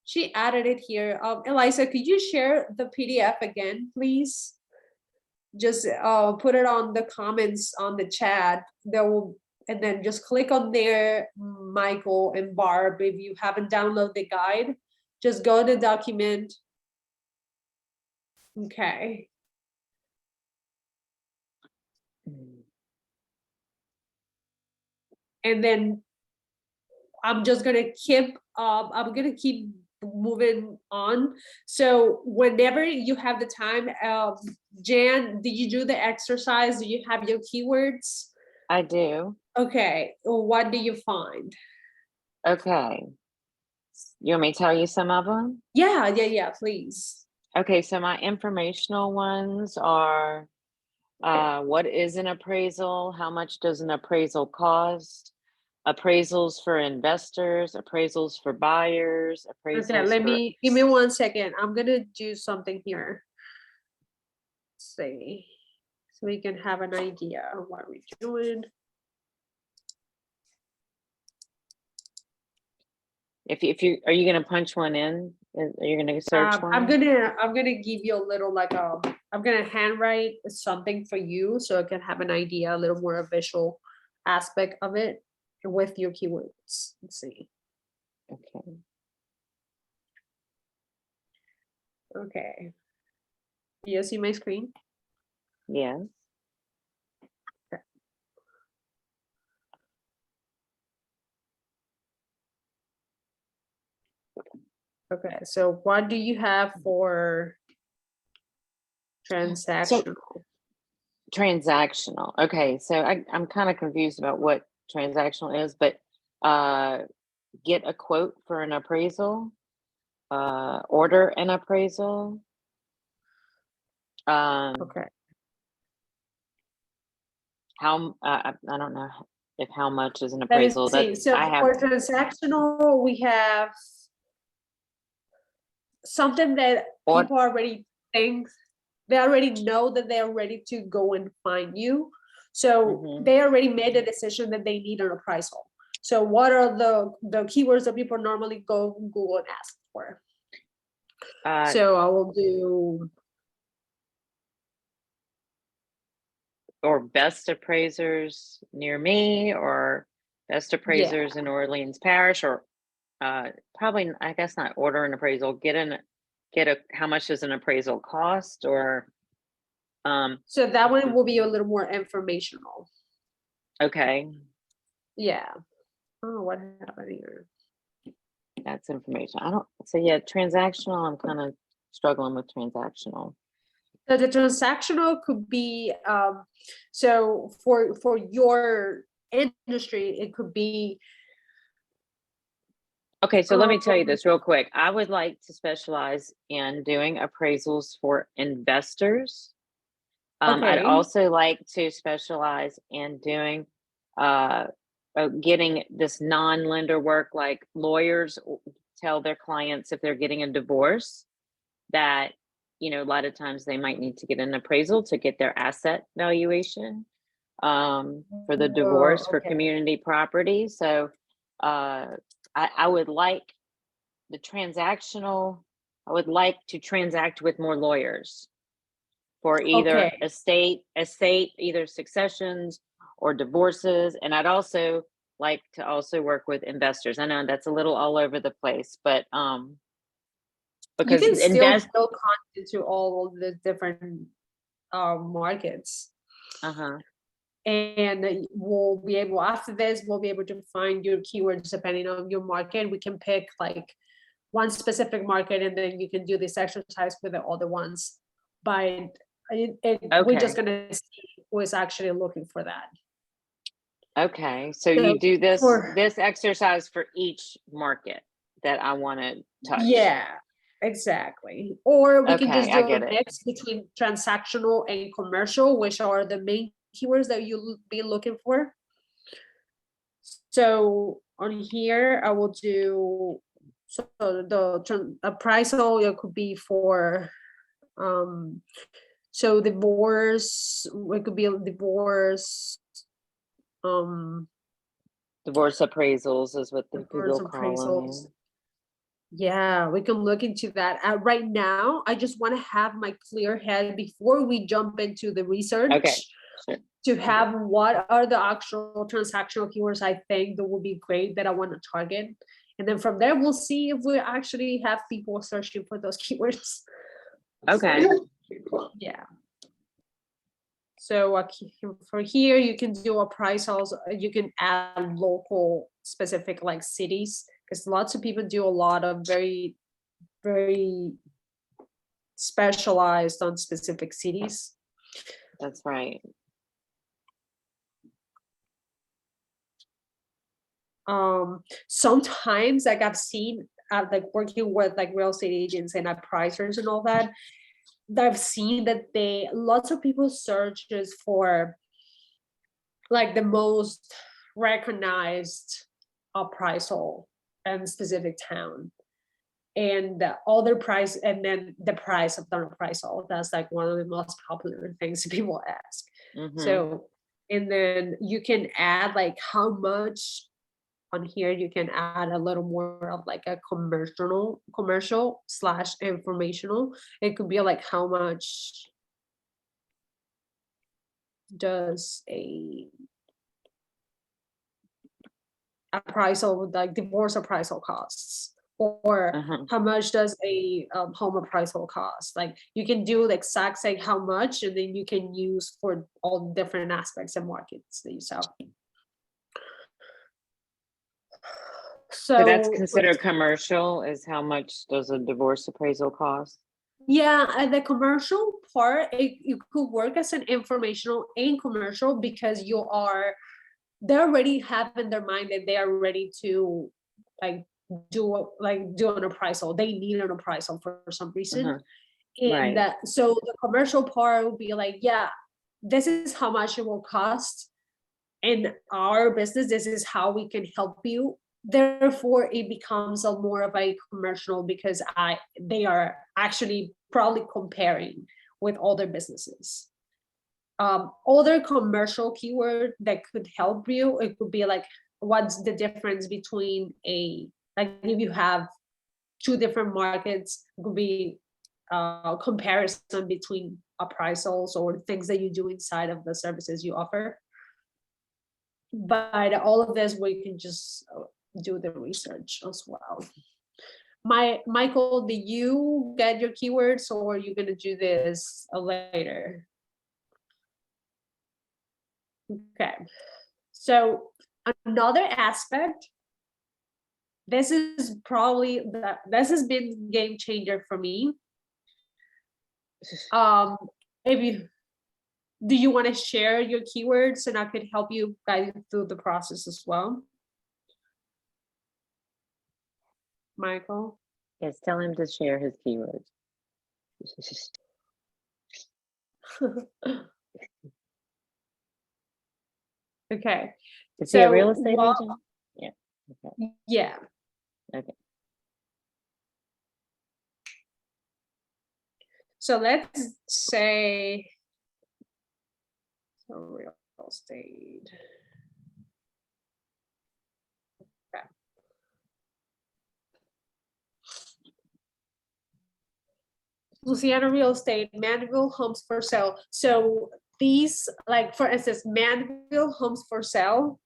She added it here. Eliza, could you share the PDF again, please? Just put it on the comments on the chat. And then just click on there, Michael and Barb. If you haven't downloaded the guide, just go to document. Okay. And then I'm gonna keep moving on. So whenever you have the time, Jan, did you do the exercise? Do you have your keywords? I do. Okay, what do you find? Okay. You want me to tell you some of them? Yeah, please. Okay, so my informational ones are what is an appraisal? How much does an appraisal cost? Appraisals for investors, appraisals for buyers, appraisals Okay, give me 1 second. I'm gonna do something here. Let's see, so we can have an idea of what we're doing. If you are you gonna punch one in? Are you gonna search I'm one? gonna give you a little I'm gonna handwrite something for you so I can have an idea, a little more visual aspect of it with your keywords. Let's see. Okay. Okay. Do you see my screen? Yes. Okay, so what do you have for transactional? Transactional. Okay, so I'm kind of confused about what transactional is, but get a quote for an appraisal, order an appraisal. Okay. How I don't know if how much is an Let me appraisal. see. That So I have. for transactional, we have something that Or- people already think, they already know that they're ready to go and find you. So Mhm. they already made a decision that they need an appraisal. So what are the keywords that people normally go Google and ask for? So I will do, or best appraisers near me, or best appraisers in Orleans Parish, or probably I guess not order an appraisal. Get a how much does an appraisal cost, or so that one will be a little more informational. okay, Yeah. Oh, what happened here? that's information. I don't so yeah, transactional, I'm kind of struggling with transactional. So the transactional could be, so for your industry, it could be. Okay, so let me tell you this real quick. I would like to specialize in doing appraisals for investors. I'd Okay. also like to specialize in doing getting this non-lender work, like lawyers tell their clients if they're getting a divorce that, you know, a lot of times they might need to get an appraisal to get their asset valuation for the divorce for okay. community property. So I would like the transactional, I would like to transact with more lawyers for either Okay. estate, either successions or divorces. And I'd also like to also work with investors. I know that's a little all over the place, but You because can still build content to all of the different markets. uh-huh. And we'll be able, after this, we'll be able to find your keywords depending on your market. We can pick like one specific market, and then you can do this exercise with the other ones. But we're just gonna see who is actually looking for that. Okay, so So you do this for- this exercise for each market that I want to touch. Yeah, exactly. Or we can Okay, just I do get a it. mix between transactional and commercial, which are the main keywords that you'll be looking for. So on here, I will do, so the appraisal, it could be for, so divorce, it could be a divorce, Divorce appraisals is what the Divorce Google call them. appraisals. Yeah, we can look into that. Right now, I just want to have my clear head before we jump into the research. Okay, sure. To have what are the actual transactional keywords I think that would be great that I want to target. And then from there, we'll see if we actually have people searching for those keywords. Okay. Yeah. So for here, you can do a price also, you can add local specific like cities, because lots of people do a lot of very, very specialized on specific cities. That's right. Sometimes like I've seen like working with like real estate agents and appraisers and all that, I've seen that lots of people searches for like the most recognized appraisal in specific town, and all their price, and then the price of the appraisal. That's like one of the most popular things people ask. Mhm. So, and then you can add like how much on here. You can add a little more of like a commercial slash informational. It could be like how much does a appraisal, like divorce appraisal costs, or Uh-huh. how much does a home appraisal cost. Like you can do the exact same how much, and then you can use for all different aspects and markets that you sell. So that's So considered commercial, is how much does a divorce appraisal cost? yeah, and the commercial part, you could work as an informational and commercial, because they already have in their mind that they are ready to like do an appraisal. They need an appraisal for some reason. Uh-huh. And Right. so the commercial part will be like, yeah, this is how much it will cost in our business. This is how we can help you. Therefore, it becomes a more of a commercial, because they are actually probably comparing with other businesses. Other commercial keyword that could help you, it could be like, what's the difference between like if you have two different markets, it could be comparison between appraisals or things that you do inside of the services you offer. But all of this, we can just do the research as well. Michael, did you get your keywords, or are you gonna do this later? Okay, so another aspect, this is probably this has been game changer for me. Do you want to share your keywords, and I could help you guide through the process as well? Michael? Yes, tell him to share his keywords. Okay. Is he a real So, estate well, agent? Yeah. Okay. yeah. Okay. So let's say real estate. Okay. Louisiana real estate, Mandeville homes for sale. So these, like for instance, Mandeville homes for sale.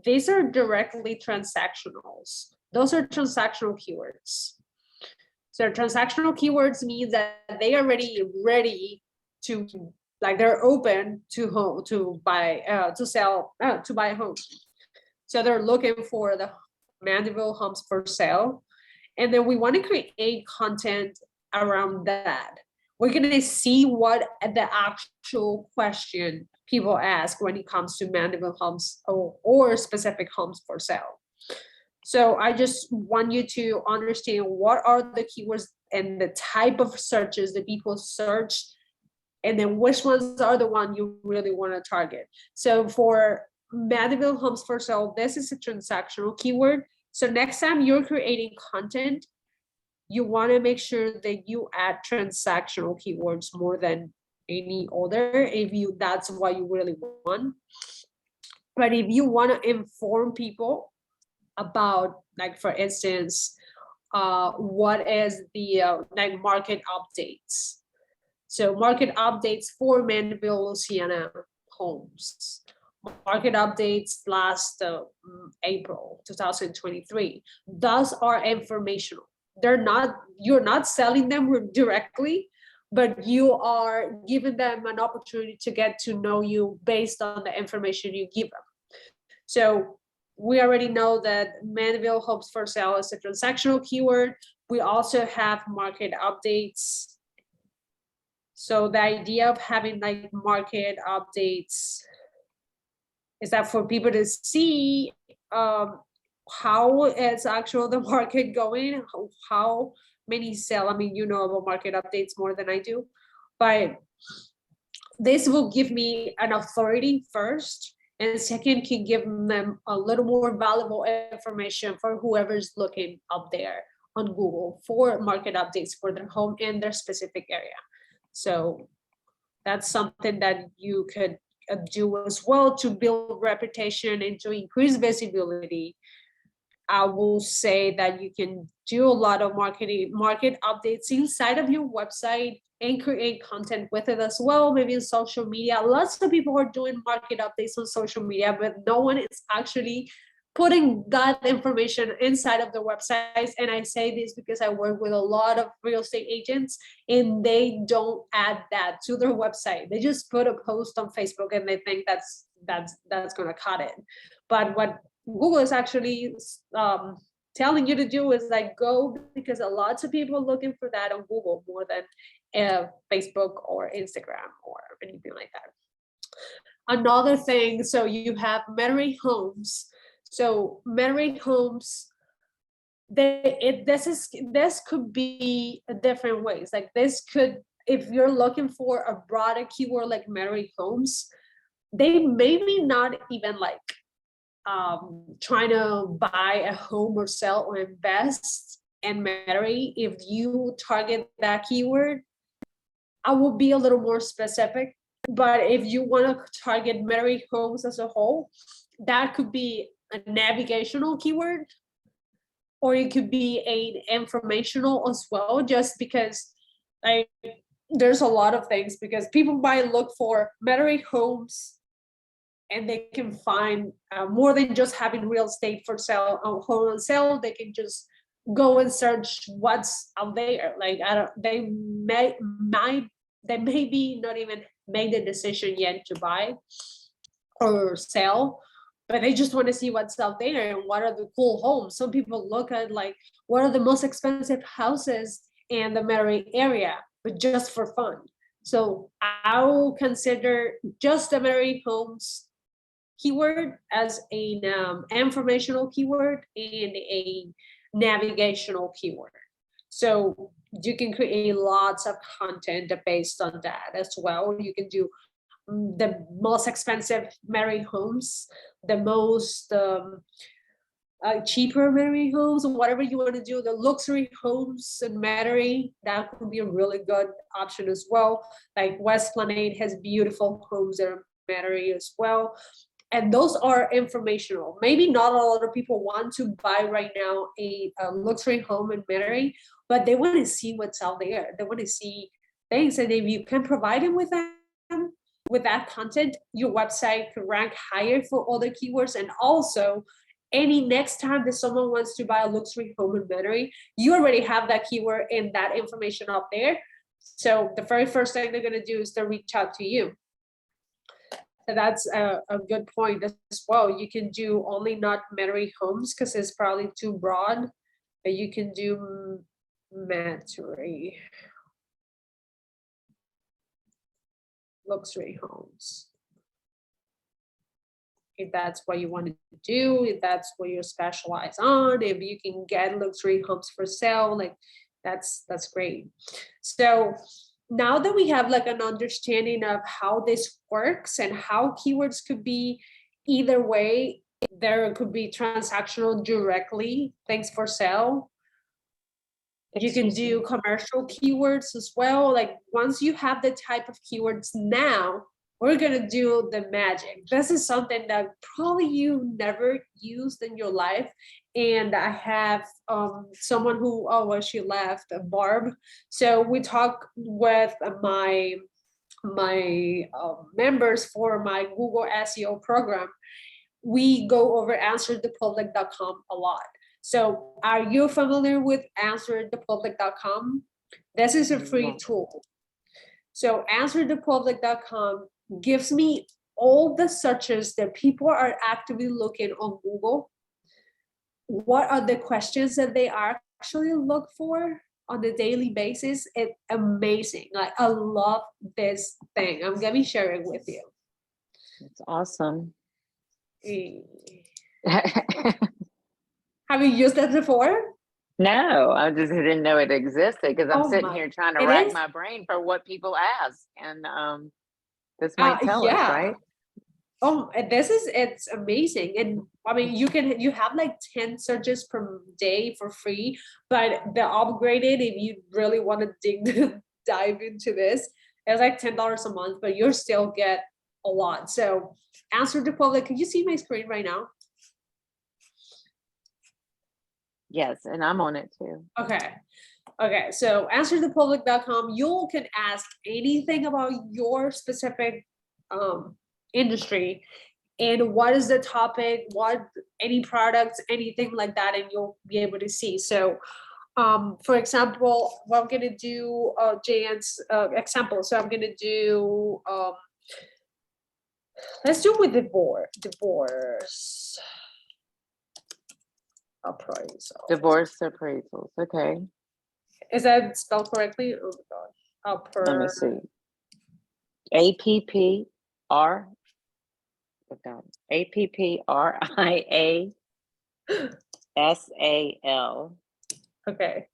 These are directly transactionals. Those are transactional keywords. So transactional keywords means that they are already ready to, like they're open to buy a home. So they're looking for the Mandeville homes for sale. And then we want to create content around that. We're going to see what the actual question people ask when it comes to Mandeville homes or specific homes for sale. So I just want you to understand what are the keywords and the type of searches that people search, and then which ones are the one you really want to target. So for Mandeville homes for sale, this is a transactional keyword. So next time you're creating content, you want to make sure that you add transactional keywords more than any other if that's what you really want. But if you want to inform people about, like, for instance, what is the like market updates. So market updates for Mandeville, Louisiana homes. Market updates last April 2023. Those are informational. You're not selling them directly, but you are giving them an opportunity to get to know you based on the information you give them. So we already know that Mandeville homes for sale is a transactional keyword. We also have market updates. So the idea of having like market updates is that for people to see how is actually the market going, how many sell. I mean, you know about market updates more than I do, but this will give me an authority first, and second can give them a little more valuable information for whoever's looking up there on Google for market updates for their home in their specific area. So that's something that you could do as well to build reputation and to increase visibility. I will say that you can do a lot of market updates inside of your website and create content with it as well, maybe in social media. Lots of people are doing market updates on social media, but no one is actually putting that information inside of the websites. And I say this because I work with a lot of real estate agents, and they don't add that to their website. They just put a post on Facebook and they think that's gonna cut it. But what Google is actually telling you to do is like go, because a lot of people are looking for that on Google more than Facebook or Instagram or anything like that. Another thing, so you have Metairie Homes. So Metairie Homes, this could be different ways. Like this could, if you're looking for a broader keyword like Metairie Homes, they maybe not even like trying to buy a home or sell or invest in Metairie. If you target that keyword, I will be a little more specific. But if you want to target Metairie Homes as a whole, that could be a navigational keyword, or it could be an informational as well, just because there's a lot of things, because people might look for Metairie Homes and they can find more than just having real estate for sale or home on sale. They can just go and search what's out there. Like they may be not even made the decision yet to buy or sell, but they just want to see what's out there and what are the cool homes. Some people look at like what are the most expensive houses in the Metairie area, but just for fun. So I will consider just the Metairie Homes keyword as an informational keyword and a navigational keyword. So you can create lots of content based on that as well. You can do the most expensive Metairie Homes, the most cheaper Metairie Homes, or whatever you want to do. The luxury homes in Metairie, that could be a really good option as well. Like West Esplanade has beautiful homes in Metairie as well. And those are informational. Maybe not a lot of people want to buy right now a luxury home in Metairie, but they want to see what's out there. They want to see things, and if you can provide them with that content, your website could rank higher for other keywords. And also, any next time that someone wants to buy a luxury home in Metairie, you already have that keyword and that information up there. So the very first thing they're going to do is to reach out to you. So that's a good point as well. You can do only not Metairie Homes because it's probably too broad, but you can do Metairie luxury homes. If that's what you want to do, if that's what you specialize on, if you can get luxury homes for sale, like that's great. So now that we have like an understanding of how this works and how keywords could be either way, there could be transactional directly, things for sale, You can Excuse me. do commercial keywords as well. Like once you have the type of keywords now, we're gonna do the magic. This is something that probably you never used in your life. And I have someone who, oh well, she left, Barb. So we talk with my members for my Google SEO program. We go over answerthepublic.com a lot. So are you familiar with answerthepublic.com? This is a free No. tool. So answerthepublic.com gives me all the searches that people are actively looking on Google. What are the questions that they actually look for on a daily basis? It's amazing. Like I love this thing. I'm gonna be sharing with you. It's awesome. Eh, Have you used that before? No, I just didn't know it existed because I'm Oh sitting my- here trying to it rack is? my brain for what people ask, and this might tell us, Yeah. right? Oh, and it's amazing. And I mean, you have like 10 searches per day for free, but the upgraded, if you really want to dive into this, it's like $10 a month, but you still get a lot. So Answer the Public, can you see my screen right now? Yes, and I'm on it too. Okay. Okay, so answerthepublic.com, you can ask anything about your specific industry and what is the topic, what any products, anything like that, and you'll be able to see. So for example, what I'm gonna do Jan's example. So I'm gonna do let's do with divorce appraisal. Divorce appraisals. Okay, Is that spelled correctly? Oh my god. let me see. APPR. APPRIASALS. Okay.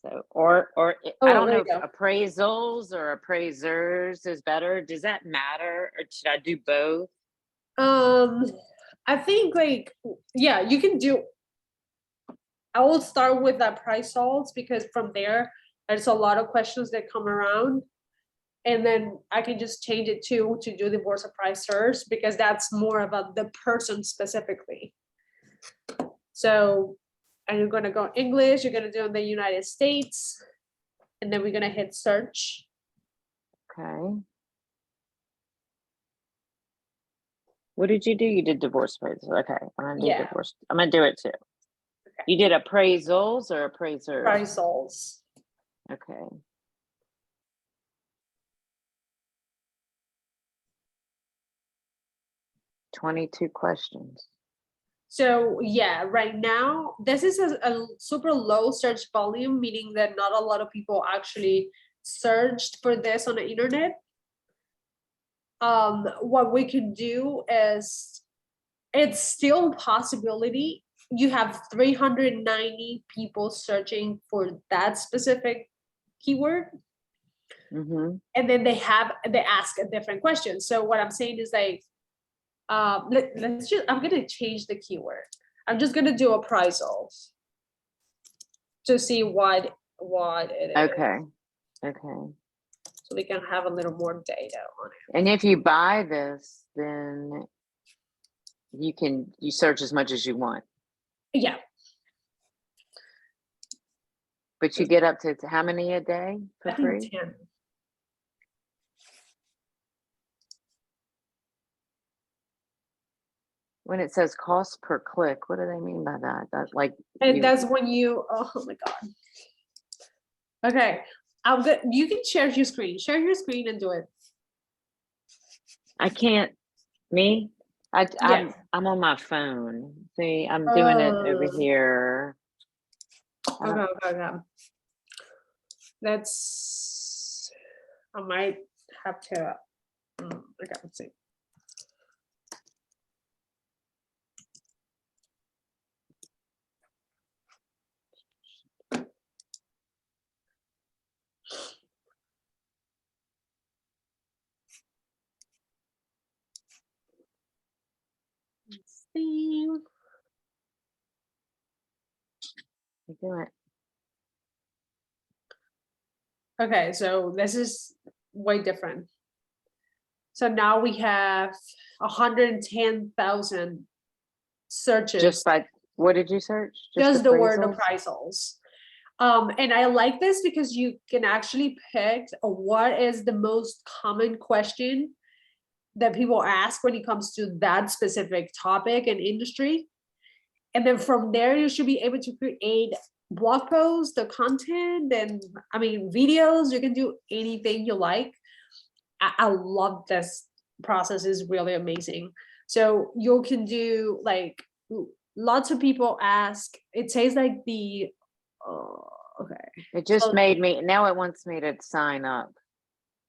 So, or I Oh, don't there know you if go. appraisals or appraisers is better. Does that matter, or should I do both? I think like yeah, you can do. I will start with that price salts because from there, there's a lot of questions that come around. And then I can just change it to do divorce appraisers because that's more about the person specifically. So, and you're gonna go English, you're gonna do in the United States, and then we're gonna hit search. Okay. What did you do? You did divorce appraisals. Okay, I'm gonna do Yeah. divorce. I'm gonna do it too. You did appraisals or appraisers? Appraisals. Okay. $22 questions. So yeah, right now, this is a super low search volume, meaning that not a lot of people actually searched for this on the internet. What we can do is, it's still a possibility. You have 390 people searching for that specific keyword, Mm-hmm. and then they ask a different question. So what I'm saying is like, let's just, I'm gonna change the keyword. I'm just gonna do appraisals to see what it is. Okay. Okay. So we can have a little more data on it. And if you buy this, then you search as much as you want, Yeah, but you get up to how many a day for I think free? 10. When it says cost per click, what do they mean by that? That like And that's when you, oh my God. Okay, you can share your screen. Share your screen and do it. I can't. Me? Yes. I'm on my phone. See, I'm doing it over Oh. here. Okay. That's, I might have to, okay, let's see. Let's see. I do it. Okay, so this is way different. So now we have 110,000 searches, Just by, what did you search? just the word appraisals? appraisals. And I like this because you can actually pick what is the most common question that people ask when it comes to that specific topic and industry. And then from there, you should be able to create blog posts, the content, and I mean, videos. You can do anything you like. I love this process, is really amazing. So you can do like lots of people ask, it says like the, okay. It just So- made me, now it wants me to sign up.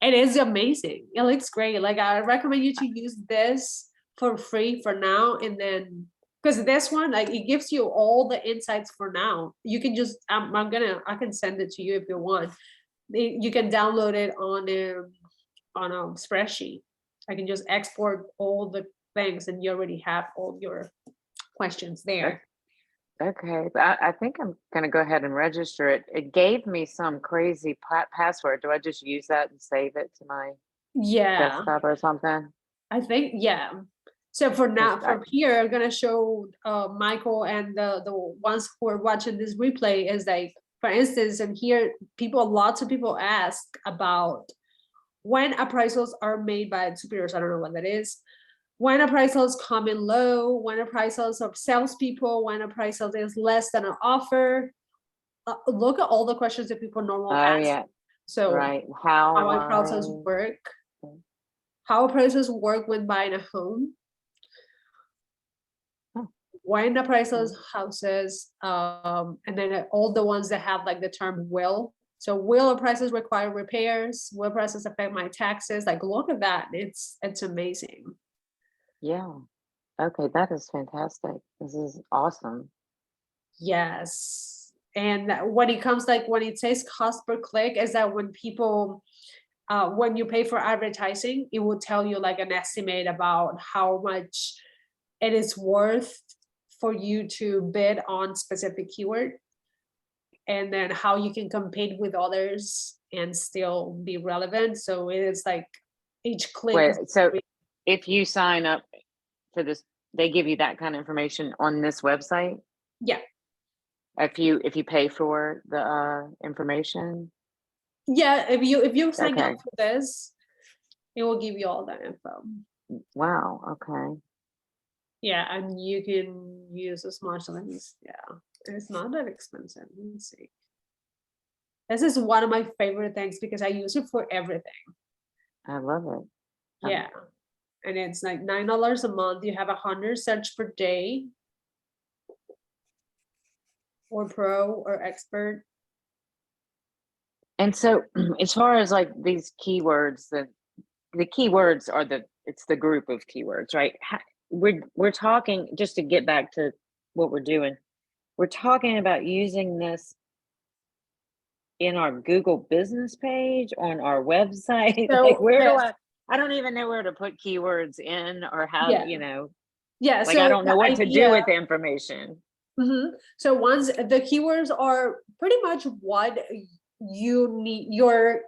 It is amazing. It looks great. Like I recommend you to use this for free for now, and then because this one, like it gives you all the insights for now. You can just I can send it to you if you want. You can download it on a spreadsheet. I can just export all the things, and you already have all your questions there. Okay, but I think I'm gonna go ahead and register it. It gave me some crazy password. Do I just use that and save it to my Yeah. desktop or something? I think, yeah. So for now, Just from here, I'm gonna show Michael and the ones who are watching this replay is like, for instance, and here lots of people ask about when appraisals are made by superiors. I don't know what that is. When appraisals come in low, when appraisals of salespeople, when appraisals is less than an offer. Look at all the questions that people normally Oh, ask. yeah, So right. how How, appraisals work, how appraisals work when buying a home, Oh. when appraisals houses, and then all the ones that have like the term will. So will appraisals require repairs? Will appraisals affect my taxes? Like look at that. It's amazing. yeah. Okay, that is fantastic. This is awesome. Yes. And when it comes like when it says cost per click, is that when people when you pay for advertising, it will tell you like an estimate about how much it is worth for you to bid on specific keyword, and then how you can compete with others and still be relevant. So it is like each click. Wait, is so free. if you sign up for this, they give you that kind of information on this website? Yeah. If you pay for the information? Yeah, if you sign Okay. up for this, it will give you all that info. Wow, okay. Yeah, and you can use as much as, yeah, it's not that expensive. Let me see. This is one of my favorite things because I use it for everything. I love it. Yeah. And it's like $9 a month. You have 100 search per day. Or pro or expert. And so as far as like these keywords, the keywords are it's the group of keywords, right? We're talking, just to get back to what we're doing, we're talking about using this in our Google business page, on our website. So, like where do yes. I don't even know where to put keywords in, or how, Yeah. Yeah. like So I don't know the what to do idea- with the information. Mhm. So once the keywords are pretty much what you need, you're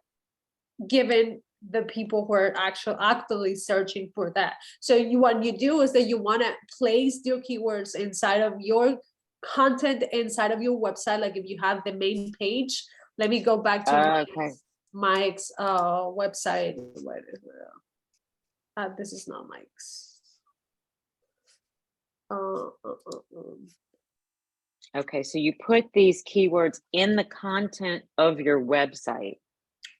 given the people who are actively searching for that. So what you do is that you want to place your keywords inside of your content, inside of your website. Like if you have the main page, let me go back to Okay. Mike's website. What is it? This is not Mike's. Okay, so you put these keywords in the content of your website.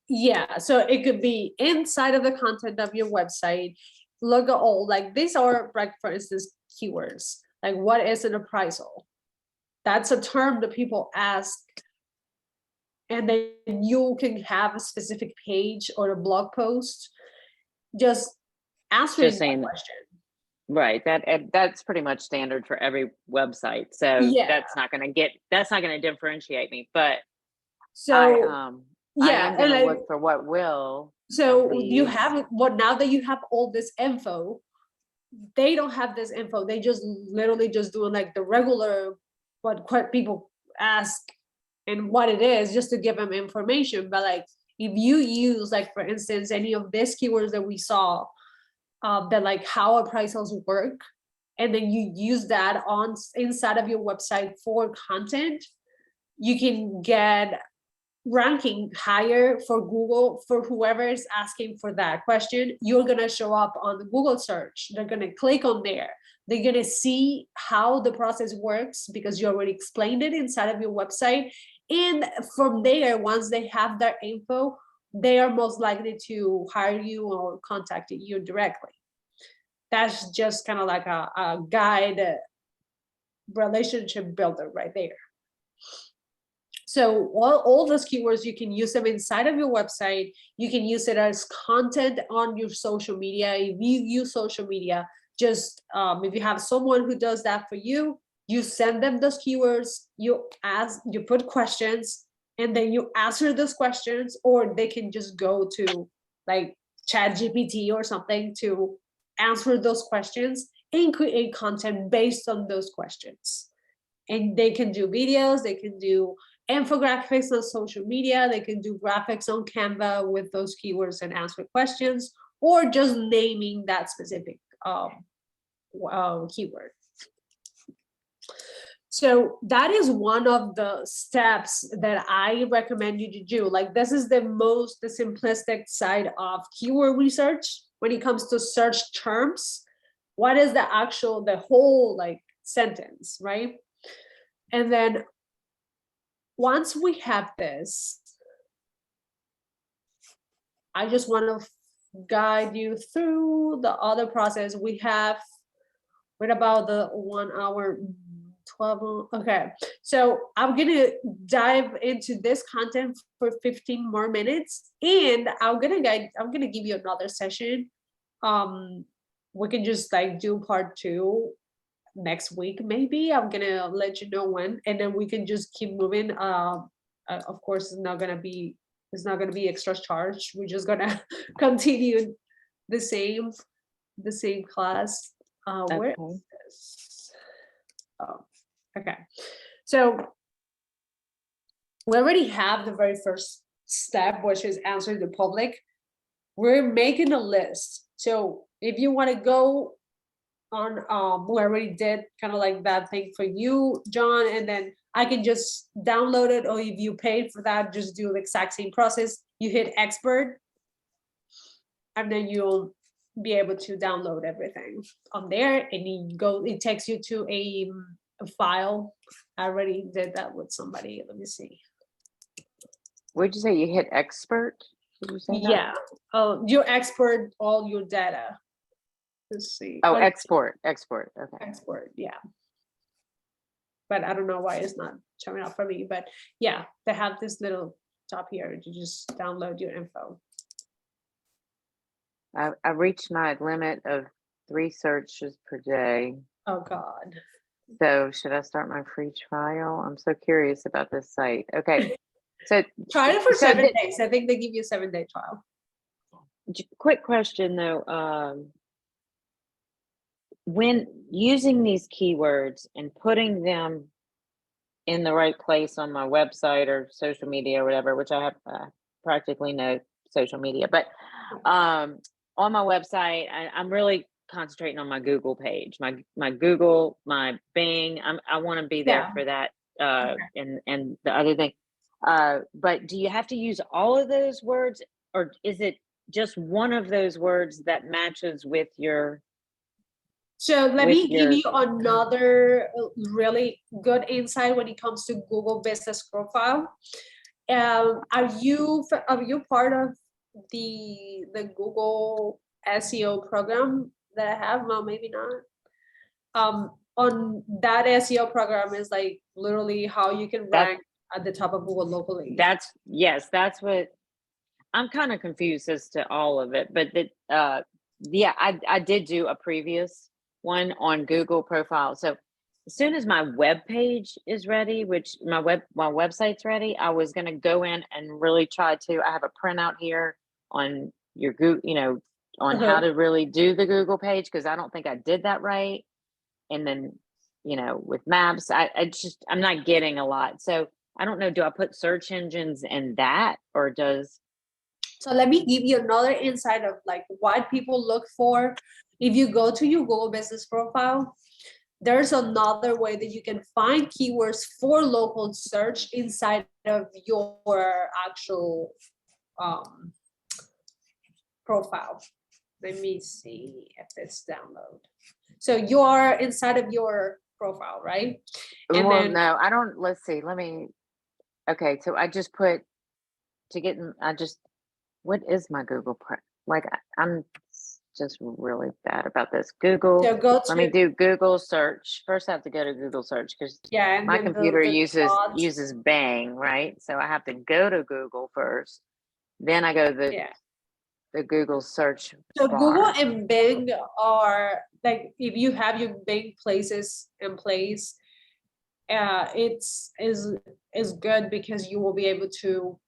Yeah, so it could be inside of the content of your website. Look at all, like these are, like for instance, keywords. Like what is an appraisal? That's a term that people ask. And then you can have a specific page or a blog post just answering Just saying that that. question. Right, that's pretty much standard for every website. So Yeah. that's not going to differentiate me. But So I yeah, am going to and look for what will. so of you these. have what, now that you have all this info, they don't have this info. They just literally just doing like the regular what people ask and what it is, just to give them information. But like If you use, like, for instance, any of these keywords that we saw, that like how appraisals work, and then you use that on inside of your website for content, you can get ranking higher for Google. For whoever is asking for that question, you're gonna show up on the Google search. They're gonna click on there. They're gonna see how the process works because you already explained it inside of your website. And from there, once they have their info, they are most likely to hire you or contact you directly. That's just kind of like a guide relationship builder right there. So all those keywords, you can use them inside of your website. You can use it as content on your social media. If you use social media, just if you have someone who does that for you, you send them those keywords, you put questions, and then you answer those questions, or they can just go to like ChatGPT or something to answer those questions and create content based on those questions. And they can do videos, they can do infographics on social media, they can do graphics on Canva with those keywords and answer questions, or just naming that specific keyword. So that is one of the steps that I recommend you to do. Like, this is the simplistic side of keyword research when it comes to search terms. What is the whole like sentence, right? And then once we have this, I just want to guide you through the other process. We have, what about the 1 hour, 12? Okay, so I'm gonna dive into this content for 15 more minutes, and I'm gonna give you another session. We can just like do part 2 next week, maybe. I'm gonna let you know when, and then we can just keep moving. Of course, it's not gonna be extra charge. We're just gonna continue the same class. Where Okay. is this? Oh, okay. So we already have the very first step, which is answering the public. We're making a list. So if you want to go on, we already did kind of like that thing for you, John, and then I can just download it, or if you paid for that, just do the exact same process. You hit expert, and then you'll be able to download everything on there, and it takes you to a file. I already did that with somebody. Let me see. What'd you say? You hit expert? Did you say that? Yeah. You export all your data. Let's see. Oh, export. Okay. Export, yeah. But I don't know why it's not showing up for me. But yeah, they have this little top here to just download your info. I reached my limit of 3 searches per day. Oh God. So should I start my free trial? I'm so curious about this site. Okay. So Try it for so 7 days. I think they give you a 7-day trial. quick question though. When using these keywords and putting them in the right place on my website or social media or whatever, which I have practically no social media, but on my website, I'm really concentrating on my Google page, my Google, my Bing. I want to be there Yeah. for that. Okay. And the other thing, but do you have to use all of those words, or is it just one of those words that matches with your? So let With me give your- you another really good insight when it comes to Google Business Profile. Are you part of the Google SEO program that I have? Well, maybe not. On that SEO program is like literally how you can rank at the top of Google locally. That's what I'm kind of confused as to all of it, but yeah, I did do a previous one on Google Profile. So as soon as my web page is ready, which my website's ready, I was going to go in and really try to. I have a printout here on your Google, on how to really do the Google page, because I don't think I did that right. And then, with maps, I'm not getting a lot. So I don't know. Do I put search engines in that, or does So let me give you another insight of like what people look for. If you go to your Google business profile, there's another way that you can find keywords for local search inside of your actual profile. Let me see if it's download. So you are inside of your profile, right? And Well, then no, I don't, let's see, okay, so I just put what is my Google? Like, I'm just really bad about this. Google, so go let me to, do Google search. First I have to go to Google search because yeah, and my then computer the dots. uses Bang, right? So I have to go to Google first. Then I go to Yeah. the Google search So Google bar. and Bing are like, if you have your Bing places in place, is good because you will be able to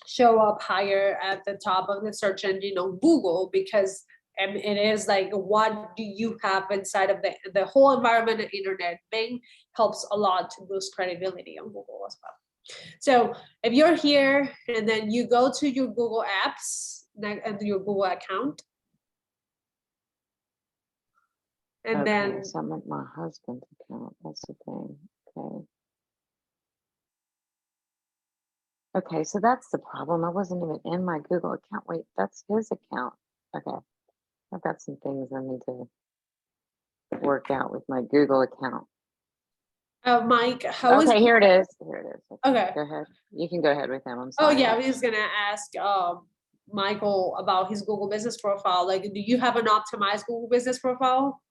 show up higher at the top of the search engine on Google, because it is like, what do you have inside of the whole environment of internet? Bing helps a lot to boost credibility on Google as well. So if you're here and then you go to your Google apps and your Google account, and Okay, then so I'm at my husband's account. That's the thing. Okay. Okay, so that's the problem. I wasn't even in my Google account. Wait, that's his account. Okay. I've got some things I need to work out with my Google account. Mike, how is Okay, here it is. Here it is. Okay. Go ahead. You can go ahead with him. I'm Oh sorry. yeah, I was gonna ask Michael about his Google business profile. Like, do you have an optimized Google business profile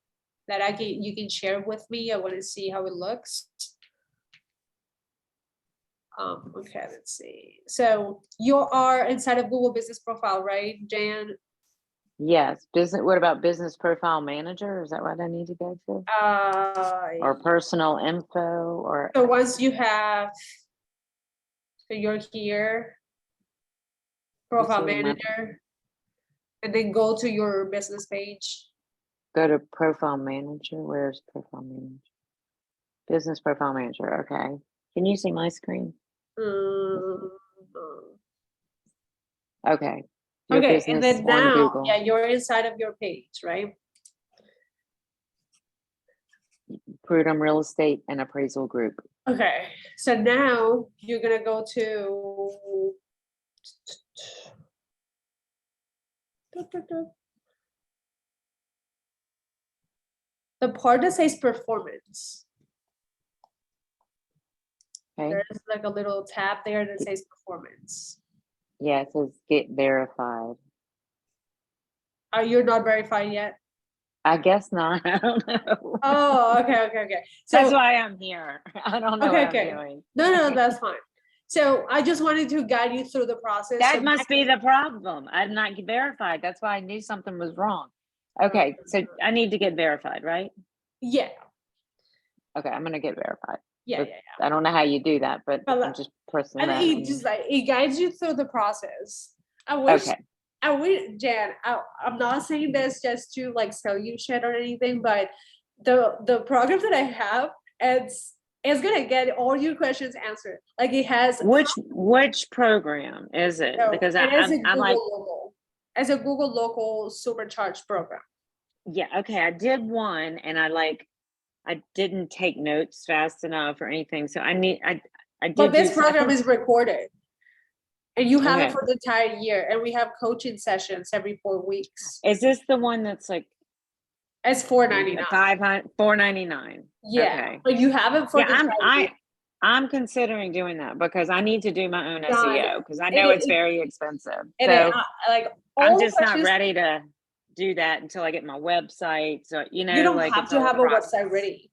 that you can share with me? I want to see how it looks. Okay, let's see. So you are inside of Google business profile, right, Jan? Yes. What about business profile manager? Is that what I need to go to? Or personal info or So once you have, so you're here, profile see my- manager, and then go to your business page. go to profile manager. Where's profile manager? Business profile manager. Okay. Can you see my screen? Okay. Your Okay, and business then on now, Google. yeah, you're inside of your page, right? Prud'homme Real Estate and Appraisal Group. Okay, so now you're gonna go to the part that says performance. Okay. There's like a little tab there that says performance. Yeah, it says get verified. Are you not verified yet? I guess not. I don't know. Oh, okay. So That's why I'm here. I don't know what I'm doing. No, that's fine. So I just wanted to guide you through the process. That So must be the problem. I'm not verified. That's why I knew something was wrong. Okay, so I need to get verified, right? Yeah, Okay, I'm gonna get verified. yeah. I don't know how you do that, but Well, I'm just pressing And that. it just like it guides you through the process. I wish, Jan, I'm not saying this just to like sell you shit or anything, but the program that I have, it's gonna get all your questions answered. Like it has Which program is it? Because it is a I'm Google like, local. It's a Google local supercharged program. yeah, okay, I did one and I didn't take notes fast enough or anything. So I did. But this program is recorded. And you have it Okay. for the entire year. And we have coaching sessions every 4 weeks. Is this the one that's like It's $4.99. $4.99? Yeah, Okay. but you have it for Yeah, the entire year. I'm considering doing that because I need to do my own SEO because I it- know it's it- very expensive. And So like I'm all the just not questions, ready to do that until I get my website. So you don't like have it's to all have a process. website ready.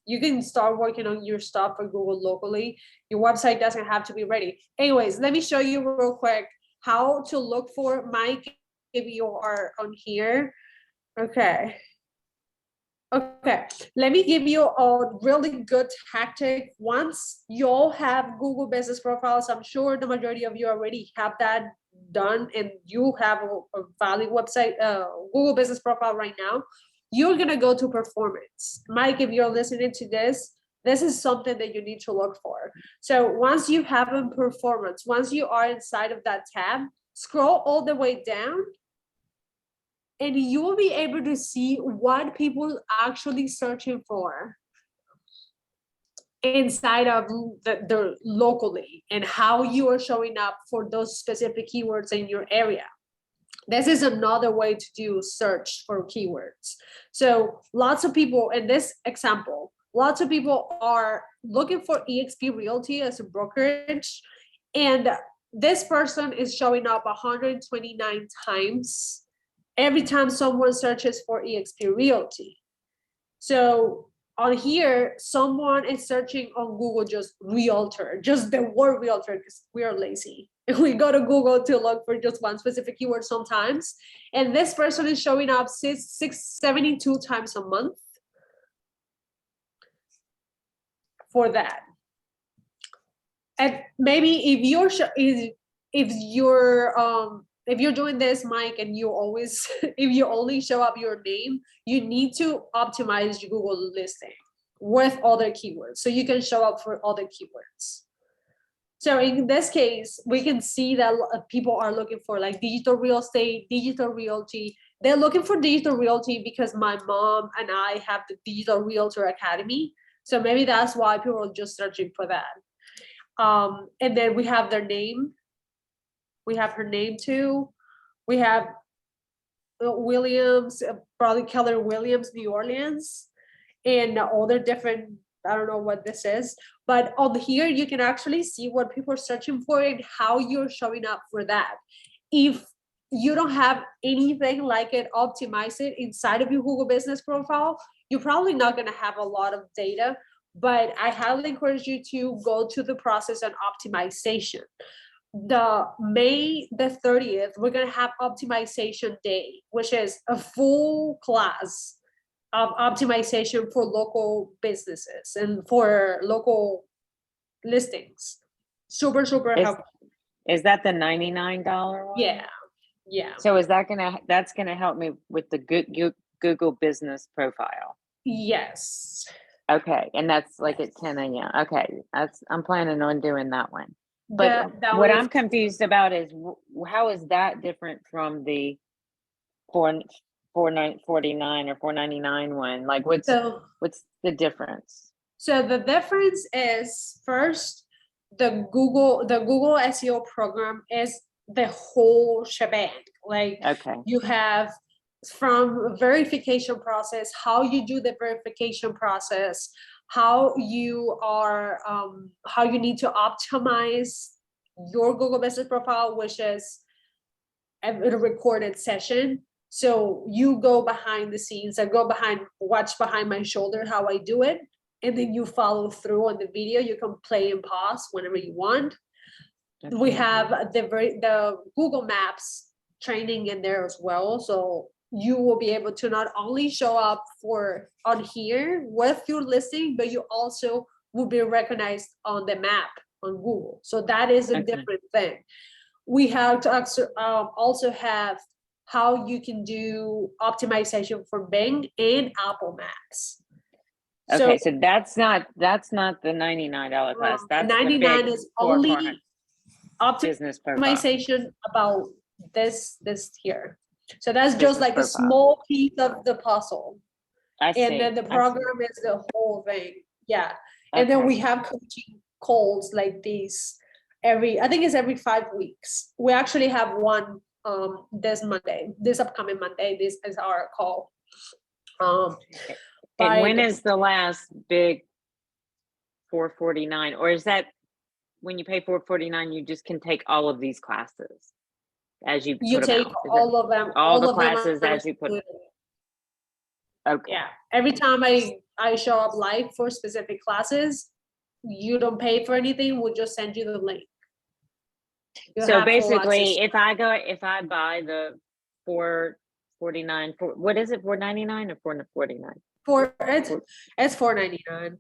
You can start working on your stuff for Google locally. Your website doesn't have to be ready. Anyways, let me show you real quick how to look for Mike if you are on here. Okay, let me give you a really good tactic. Once you all have Google business profiles, I'm sure the majority of you already have that done and you have a valid website, Google business profile right now. You're gonna go to performance. Mike, if you're listening to this is something that you need to look for. So once you have a performance, once you are inside of that tab, scroll all the way down, and you will be able to see what people actually searching for inside of the locally, and how you are showing up for those specific keywords in your area. This is another way to do search for keywords. So lots of people, in this example, lots of people are looking for eXp Realty as a brokerage, and this person is showing up 129 times every time someone searches for eXp Realty. So on here, someone is searching on Google just realtor, just the word realtor, because we are lazy. We go to Google to look for just one specific keyword sometimes. And this person is showing up 672 times a month for that. And maybe if you're doing this, Mike, and you always, if you only show up your name, you need to optimize your Google listing with other keywords, so you can show up for other keywords. So in this case, we can see that people are looking for like digital real estate, digital realty. They're looking for digital realty because my mom and I have the Digital Realtor Academy. So maybe that's why people are just searching for that. And then we have their name. We have her name too. We have Williams, probably Keller Williams, New Orleans, and other different, I don't know what this is, but on here you can actually see what people are searching for and how you're showing up for that. If you don't have anything like it, optimize it inside of your Google Business Profile, you're probably not going to have a lot of data, but I highly encourage you to go to the process and optimization. The May the 30th, we're going to have optimization day, which is a full class of optimization for local businesses and for local listings. Super helpful. Is that the $99 one? Yeah. So that's gonna help me with the Google Business Profile? Yes. Okay, and that's like at 10 a.m. Okay, I'm planning on doing that one. But That what one I'm is- confused about is how is that different from the 449 or 499 one? Like what's the difference? So the difference is, first, the Google SEO program is the whole shebang. Like Okay, you have from verification process, how you do the verification process, how you need to optimize your Google Business Profile, which is a recorded session. So you go behind the scenes, watch behind my shoulder how I do it, and then you follow through on the video. You can play and pause whenever you want. We have the Google Maps training in there as well. So you will be able to not only show up on here with your listing, but you also will be recognized on the map on Google. So that is a different thing. We have to also have how you can do optimization for Bing and Apple Maps. Okay, so that's not the $99 class. That's 99 the is only business profile. optimization about this here. So that's Business just like profile. a small piece of the puzzle. I see. And then the program is the whole thing. Yeah. And then we have coaching calls like these I think it's every 5 weeks. We actually have one this upcoming Monday. This is our call. And when is the last big 449, or is that when you pay 449 you just can take all of these classes as you You put them take out? all of them, all the of them classes are as you put. included. Okay. Yeah, every time I show up live for specific classes, you don't pay for anything. We'll just send you the link. So basically, if I buy the 449, what is it, 499 or 449? It's $4.99.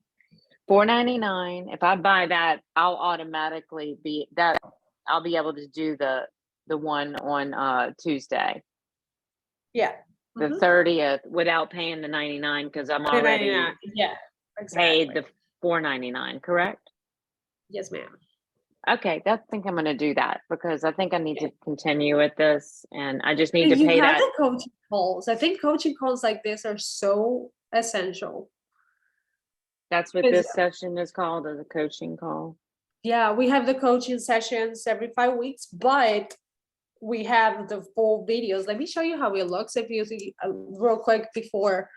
$4.99. If I buy that, I'll automatically be able to do the one on Tuesday. Yeah. The 30th without paying the 99 because I'm already Yeah, paid exactly. the $4.99, correct? Yes, ma'am. Okay, I think I'm gonna do that because I think I need to continue with this and I just need to You pay have that. the coaching calls. I think coaching calls like this are so essential. That's what Because this session is called, as a coaching call. yeah, we have the coaching sessions every 5 weeks, but we have the full videos. Let me show you how it looks if you see real quick before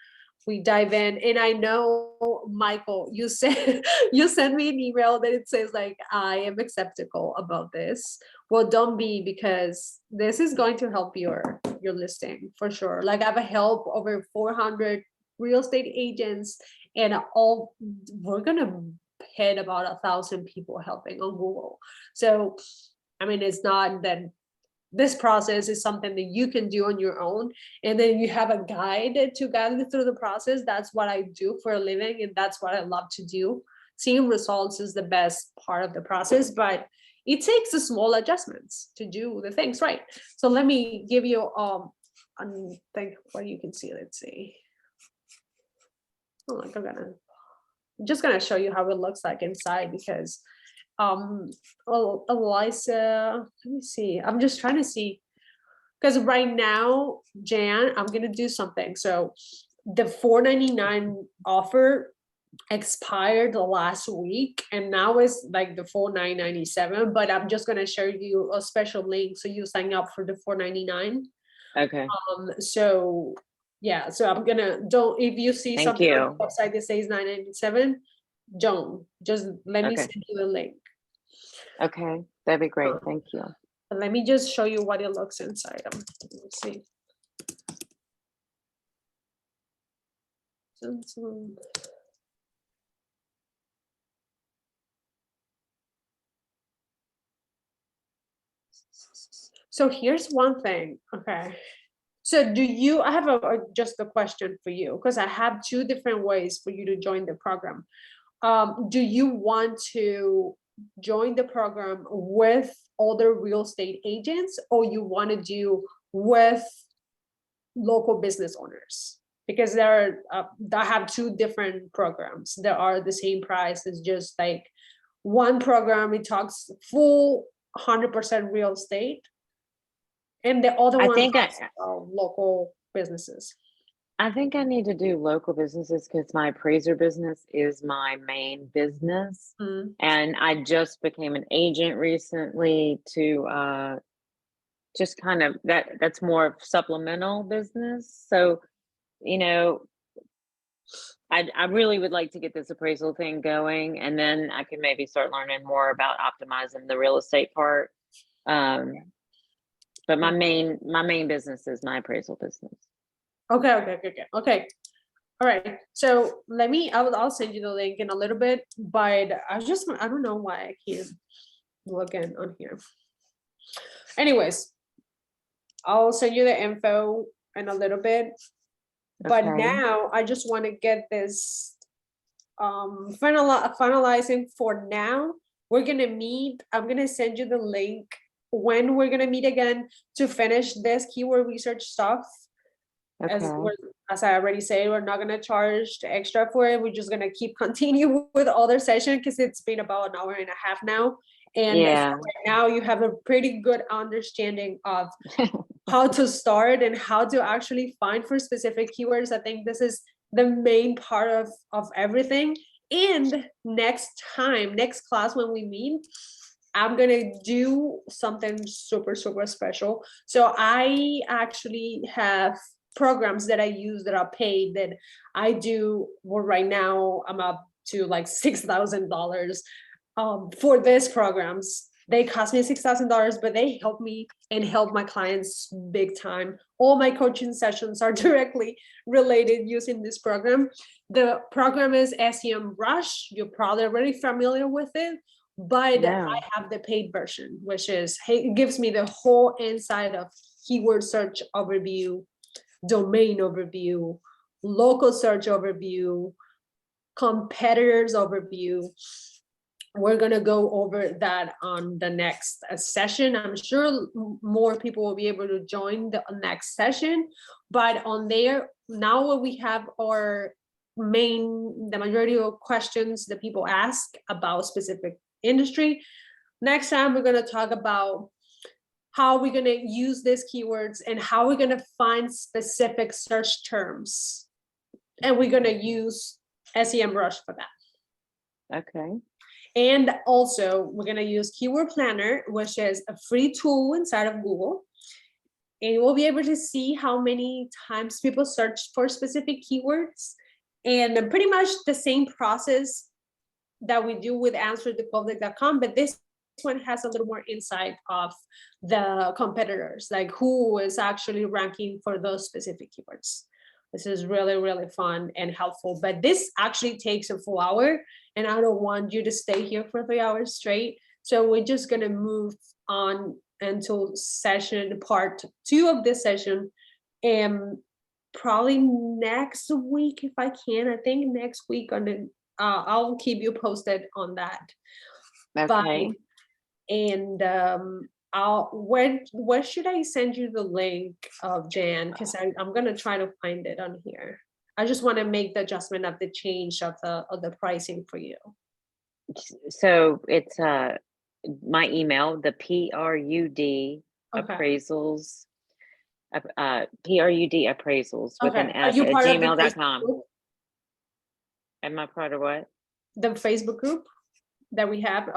we dive in. And I know, Michael, you said you sent me an email that it says like I am skeptical about this. Well, don't be, because this is going to help your listing for sure. Like I've helped over 400 real estate agents, and all we're gonna hit about 1,000 people helping on Google. So I mean, it's not that this process is something that you can do on your own, and then you have a guide to guide you through the process. That's what I do for a living, and that's what I love to do. Seeing results is the best part of the process, but it takes the small adjustments to do the things right. So let me give you think what you can see. Let's see. Oh, I'm just gonna show you how it looks like inside, because Elisa, let me see, I'm just trying to see, because right now, Jan, I'm gonna do something. So the $4.99 offer expired last week, and now it's like the $49.97, but I'm just gonna show you a special link so you sign up for the $4.99. Okay, So yeah, so I'm gonna, don't, if you see Thank something on you. the website that says $9.97, don't, just let me Okay. send you the link. okay, that'd be great. Thank you. But let me just show you what it looks inside. Let's see. So here's one thing. Okay. So do you, I have just a question for you, because I have two different ways for you to join the program. Do you want to join the program with other real estate agents, or you want to do with local business owners? Because I have two different programs that are the same price. It's just like one program, it talks full 100% real estate, and the other I one think has local businesses. I think I need to do local businesses because my appraiser business is my main business. Mm. And I just became an agent recently to just kind of that's more of supplemental business. So, you know, I really would like to get this appraisal thing going, and then I can maybe start learning more about optimizing the real estate part. But my main business is my appraisal business. Okay. All right. So I'll send you the link in a little bit, but I don't know why I can't log in on here. Anyways, I'll send you the info in a little bit. But Okay. now I just want to get this finalizing for now. We're gonna meet. I'm gonna send you the link when we're gonna meet again to finish this keyword research stuff. Okay. As I already said, we're not gonna charge extra for it. We're just gonna keep continue with other session, because it's been about an hour and a half now. And Yeah. right now you have a pretty good understanding of how to start and how to actually find for specific keywords. I think this is the main part of everything. And next class when we meet, I'm gonna do something super special. So I actually have programs that I use that are paid, that I do. Well, right now I'm up to like $6,000 for these programs. They cost me $6,000, but they help me and help my clients big time. All my coaching sessions are directly related using this program. The program is SEMrush. You're probably already familiar with it, but Yeah. I have the paid version, which is, it gives me the whole inside of keyword search overview, domain overview, local search overview, competitors overview. We're going to go over that on the next session. I'm sure more people will be able to join the next session, but on there, now we have the majority of questions that people ask about specific industry. next time we're gonna talk about how we're gonna use these keywords and how we're gonna find specific search terms. And we're gonna use SEMrush for that. Okay. And also, we're gonna use Keyword Planner, which is a free tool inside of Google. And we'll be able to see how many times people search for specific keywords. And then pretty much the same process that we do with answerthepublic.com, but this one has a little more insight of the competitors, like who is actually ranking for those specific keywords. This is really, really fun and helpful, but this actually takes a full hour, and I don't want you to stay here for 3 hours straight. So we're just gonna move on until part 2 of this session, and probably next week if I can. I think next week on the I'll keep you posted on that. Okay. And where should I send you the link of Jan? Because I'm gonna try to find it on here. I just want to make the adjustment of the change of the pricing for you. So it's my email, the PRUD Okay. appraisals, PRUD appraisals with an Okay. Are S you at part of the gmail.com. Facebook group? Am I part of what? The Facebook group that we have.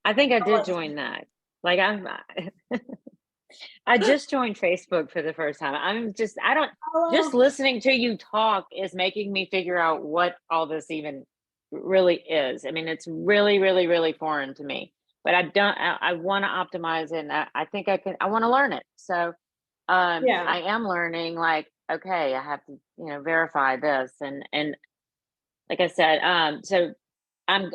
I think I did Oh. join that. Like I just joined Facebook for the first time. Just listening to you talk is making me figure out what all this even really is. I mean, it's really, really, really foreign to me, but I want to optimize it. And I think I want to learn it. So Yeah. I am learning, like, okay, I have to, verify this. And like I said, so I'm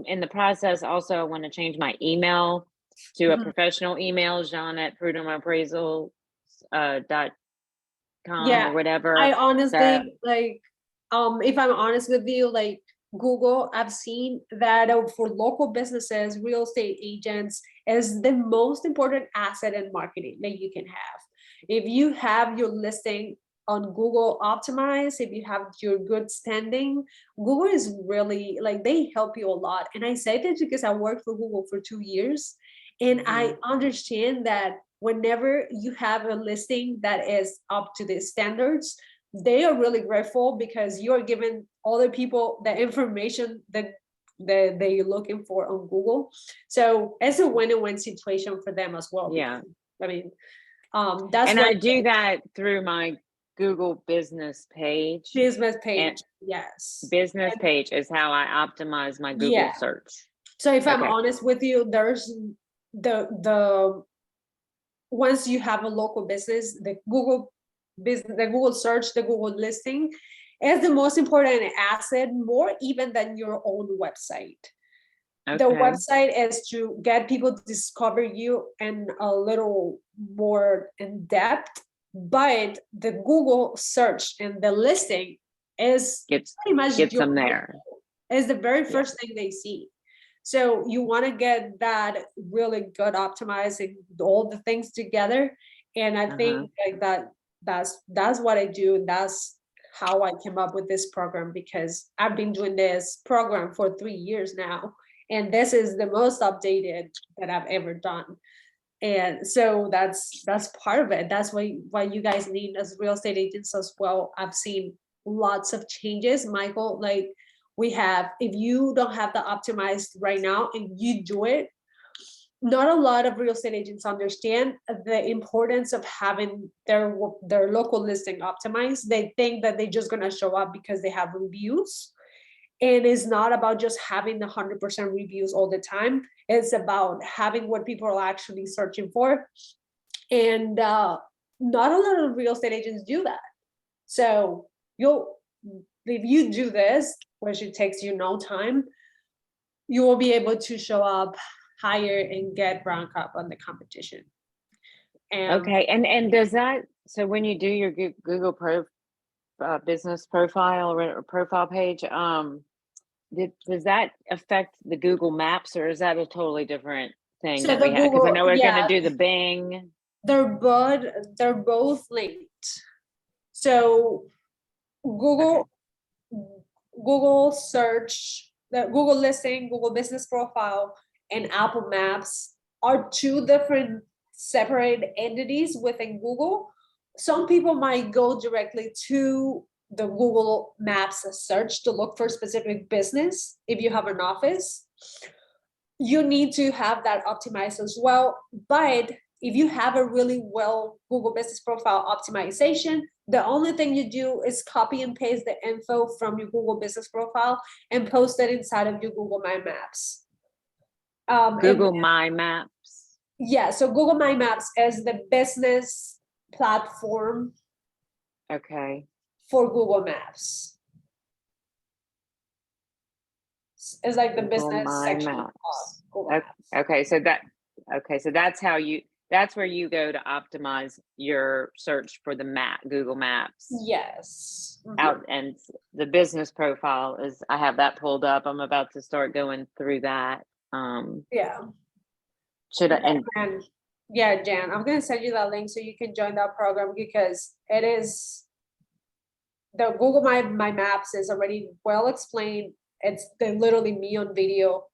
in the process. Also, I want to change my email to a Mhm. professional email, Jean@prud'hommeappraisals.com Yeah, or whatever. I So, honestly if I'm honest with you, like Google, I've seen that for local businesses, real estate agents is the most important asset in marketing that you can have. If you have your listing on Google optimized, if you have your good standing, Google is really like they help you a lot. And I say this because I worked for Google for 2 years, and I understand that whenever you have a listing that is up to the standards, they are really grateful because you are giving other people the information that they're looking for on Google. So it's a win-win situation for them as well. yeah. I mean, that's And what I do that through my Google business page. business And page. Yes. business And page is how I optimize my Google yeah. search. So if I'm Okay. honest with you, there's the once you have a local business, the Google business, the Google search, the Google listing is the most important asset, more even than your own website. The Okay. website is to get people to discover you and a little more in depth, but the Google search and the listing is Gets pretty much them there. is the very Yeah. first thing they see. So you want to get that really good optimizing all the things together. And I think like that's what I do. And that's how I came up with this program, because I've been doing this program for 3 years now. And this is the most updated that I've ever done. And so that's part of it. That's why you guys need as real estate agents as well. I've seen lots of changes, Michael. Like we have, if you don't have the optimized right now and you do it, not a lot of real estate agents understand the importance of having their local listing optimized. They think that they're just gonna show up because they have reviews. And it's not about just having the 100% reviews all the time. It's about having what people are actually searching for. And not a lot of real estate agents do that. So if you do this, which it takes you no time, you will be able to show up higher and get rank up on the competition. And Okay. And does that, so when you do your Google business profile or profile page, does that affect the Google Maps, or is that a totally different thing so that the we have? Because I Google, know we're yeah, going to do the Bing. they're both linked. So Google search, the Google listing, Google business profile, and Apple Maps are two different separate entities within Google. Some people might go directly to the Google Maps search to look for a specific business if you have an office. You need to have that optimized as well. But if you have a really well Google Business Profile optimization, the only thing you do is copy and paste the info from your Google Business Profile and post it inside of your Google My Maps. And Google My Maps. yeah, so Google My Maps is the business platform Okay. for Google Maps. It's like the Google business My section of Maps. Google Okay. Maps. Okay, so that's where you go to optimize your search for the Google Maps. Yes. Mhm. Out, and the business profile is, I have that pulled up. I'm about to start going through that. Yeah. Should I, and And yeah, Jan, I'm gonna send you that link so you can join that program because it is the Google My Maps is already well explained. It's literally me on video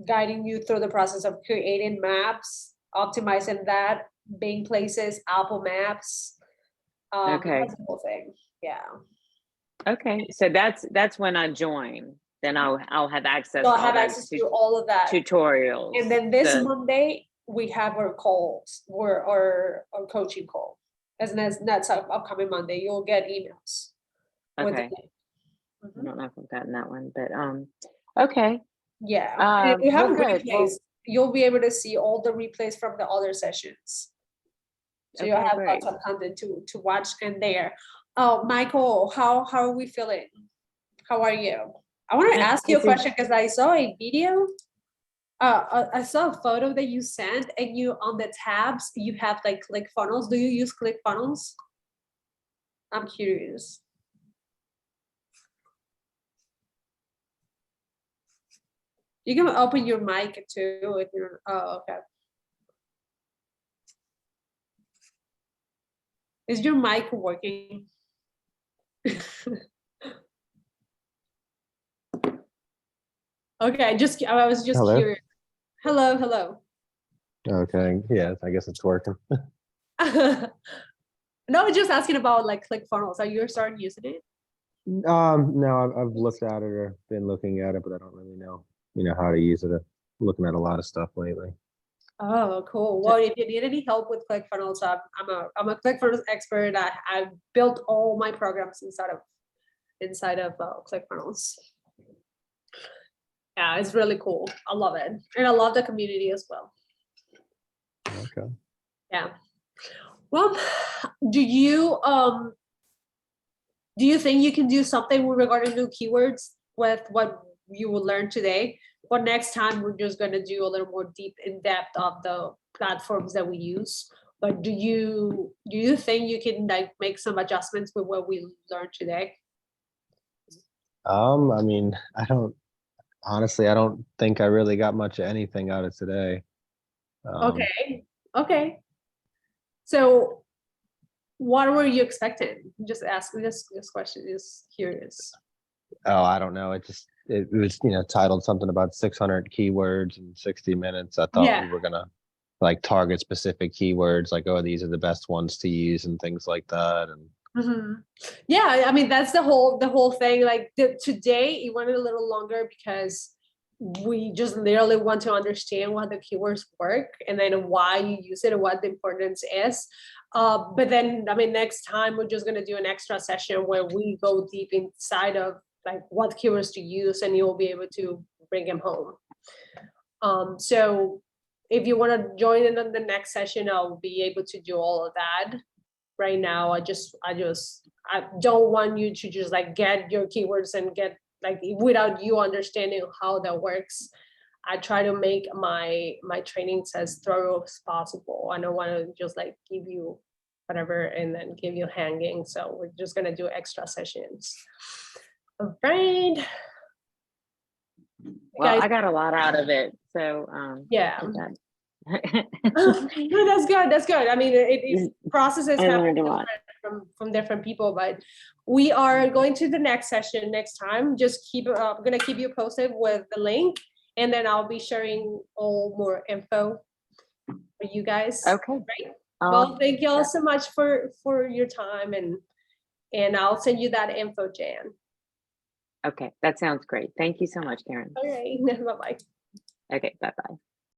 guiding you through the process of creating maps, optimizing that, Bing Places, Apple Maps. Okay. That's the whole thing. Yeah. okay, so that's when I join, then I'll have access So to I'll have all access those to all of that. tutorials. And then this the- Monday, we have our calls, our coaching call. As that's upcoming Monday, you'll get emails. with the Okay, link. I Mhm. don't know if I've gotten that one, but okay. Yeah, and if you have well, good. Well, replays, you'll be able to see all the replays from the other sessions. So you'll Okay, have great. lots of content to watch in there. Oh, Michael, how are we feeling? How are you? I want to Yeah, ask you a this is- question because I saw a video. I saw a photo that you sent, and you on the tabs you have like ClickFunnels. Do you use ClickFunnels? I'm curious. You can open your mic too if you're. Oh, okay. Is your mic working? Okay, I was just Hello? curious. Hello, hello. Okay, yeah, I guess it's working. No, just asking about like ClickFunnels. Are you starting using it? No, I've looked at it or been looking at it, but I don't really know, how to use it. Looking at a lot of stuff lately. Oh, cool. Well, if you need any help with ClickFunnels, I'm a ClickFunnels expert. I built all my programs inside of ClickFunnels. Yeah, it's really cool. I love it, and I love the community as well. Okay. Yeah. Well, do you think you can do something regarding new keywords with what you will learn today? Or next time we're just going to do a little more deep in depth of the platforms that we use. But do you think you can like make some adjustments with what we learned today? I mean, I don't think I really got much of anything out of today. Okay. So what were you expecting? Just ask this question, just curious. Oh, I don't know. It was, titled something about 600 keywords in 60 minutes. I thought Yeah. we were gonna like target specific keywords, like, oh, these are the best ones to use and things like that. And Mhm. Yeah, I mean that's the whole thing. Like today it went a little longer because we just literally want to understand what the keywords work and then why you use it and what the importance is. But then I mean next time we're just gonna do an extra session where we go deep inside of like what keywords to use and you'll be able to bring them home. So if you want to join in on the next session, I'll be able to do all of that. Right now, I don't want you to just like get your keywords and get like without you understanding how that works. I try to make my trainings as thorough as possible. I don't want to just like give you whatever and then give you hanging. So we're just gonna do extra sessions. All right. Well, Guys, I got a lot out of it, so yeah. that- No, that's good. That's good. I mean, it processes I happen learned a lot. from different people, but we are going to the next session next time. Just I'm gonna keep you posted with the link, And then I'll be sharing all more info for you guys. Okay. Right. Well, Um, thank you all so much for your time, and I'll send you that info, Jan. okay, that sounds great. Thank you so much, Karen. All right. Bye-bye. Okay, bye-bye.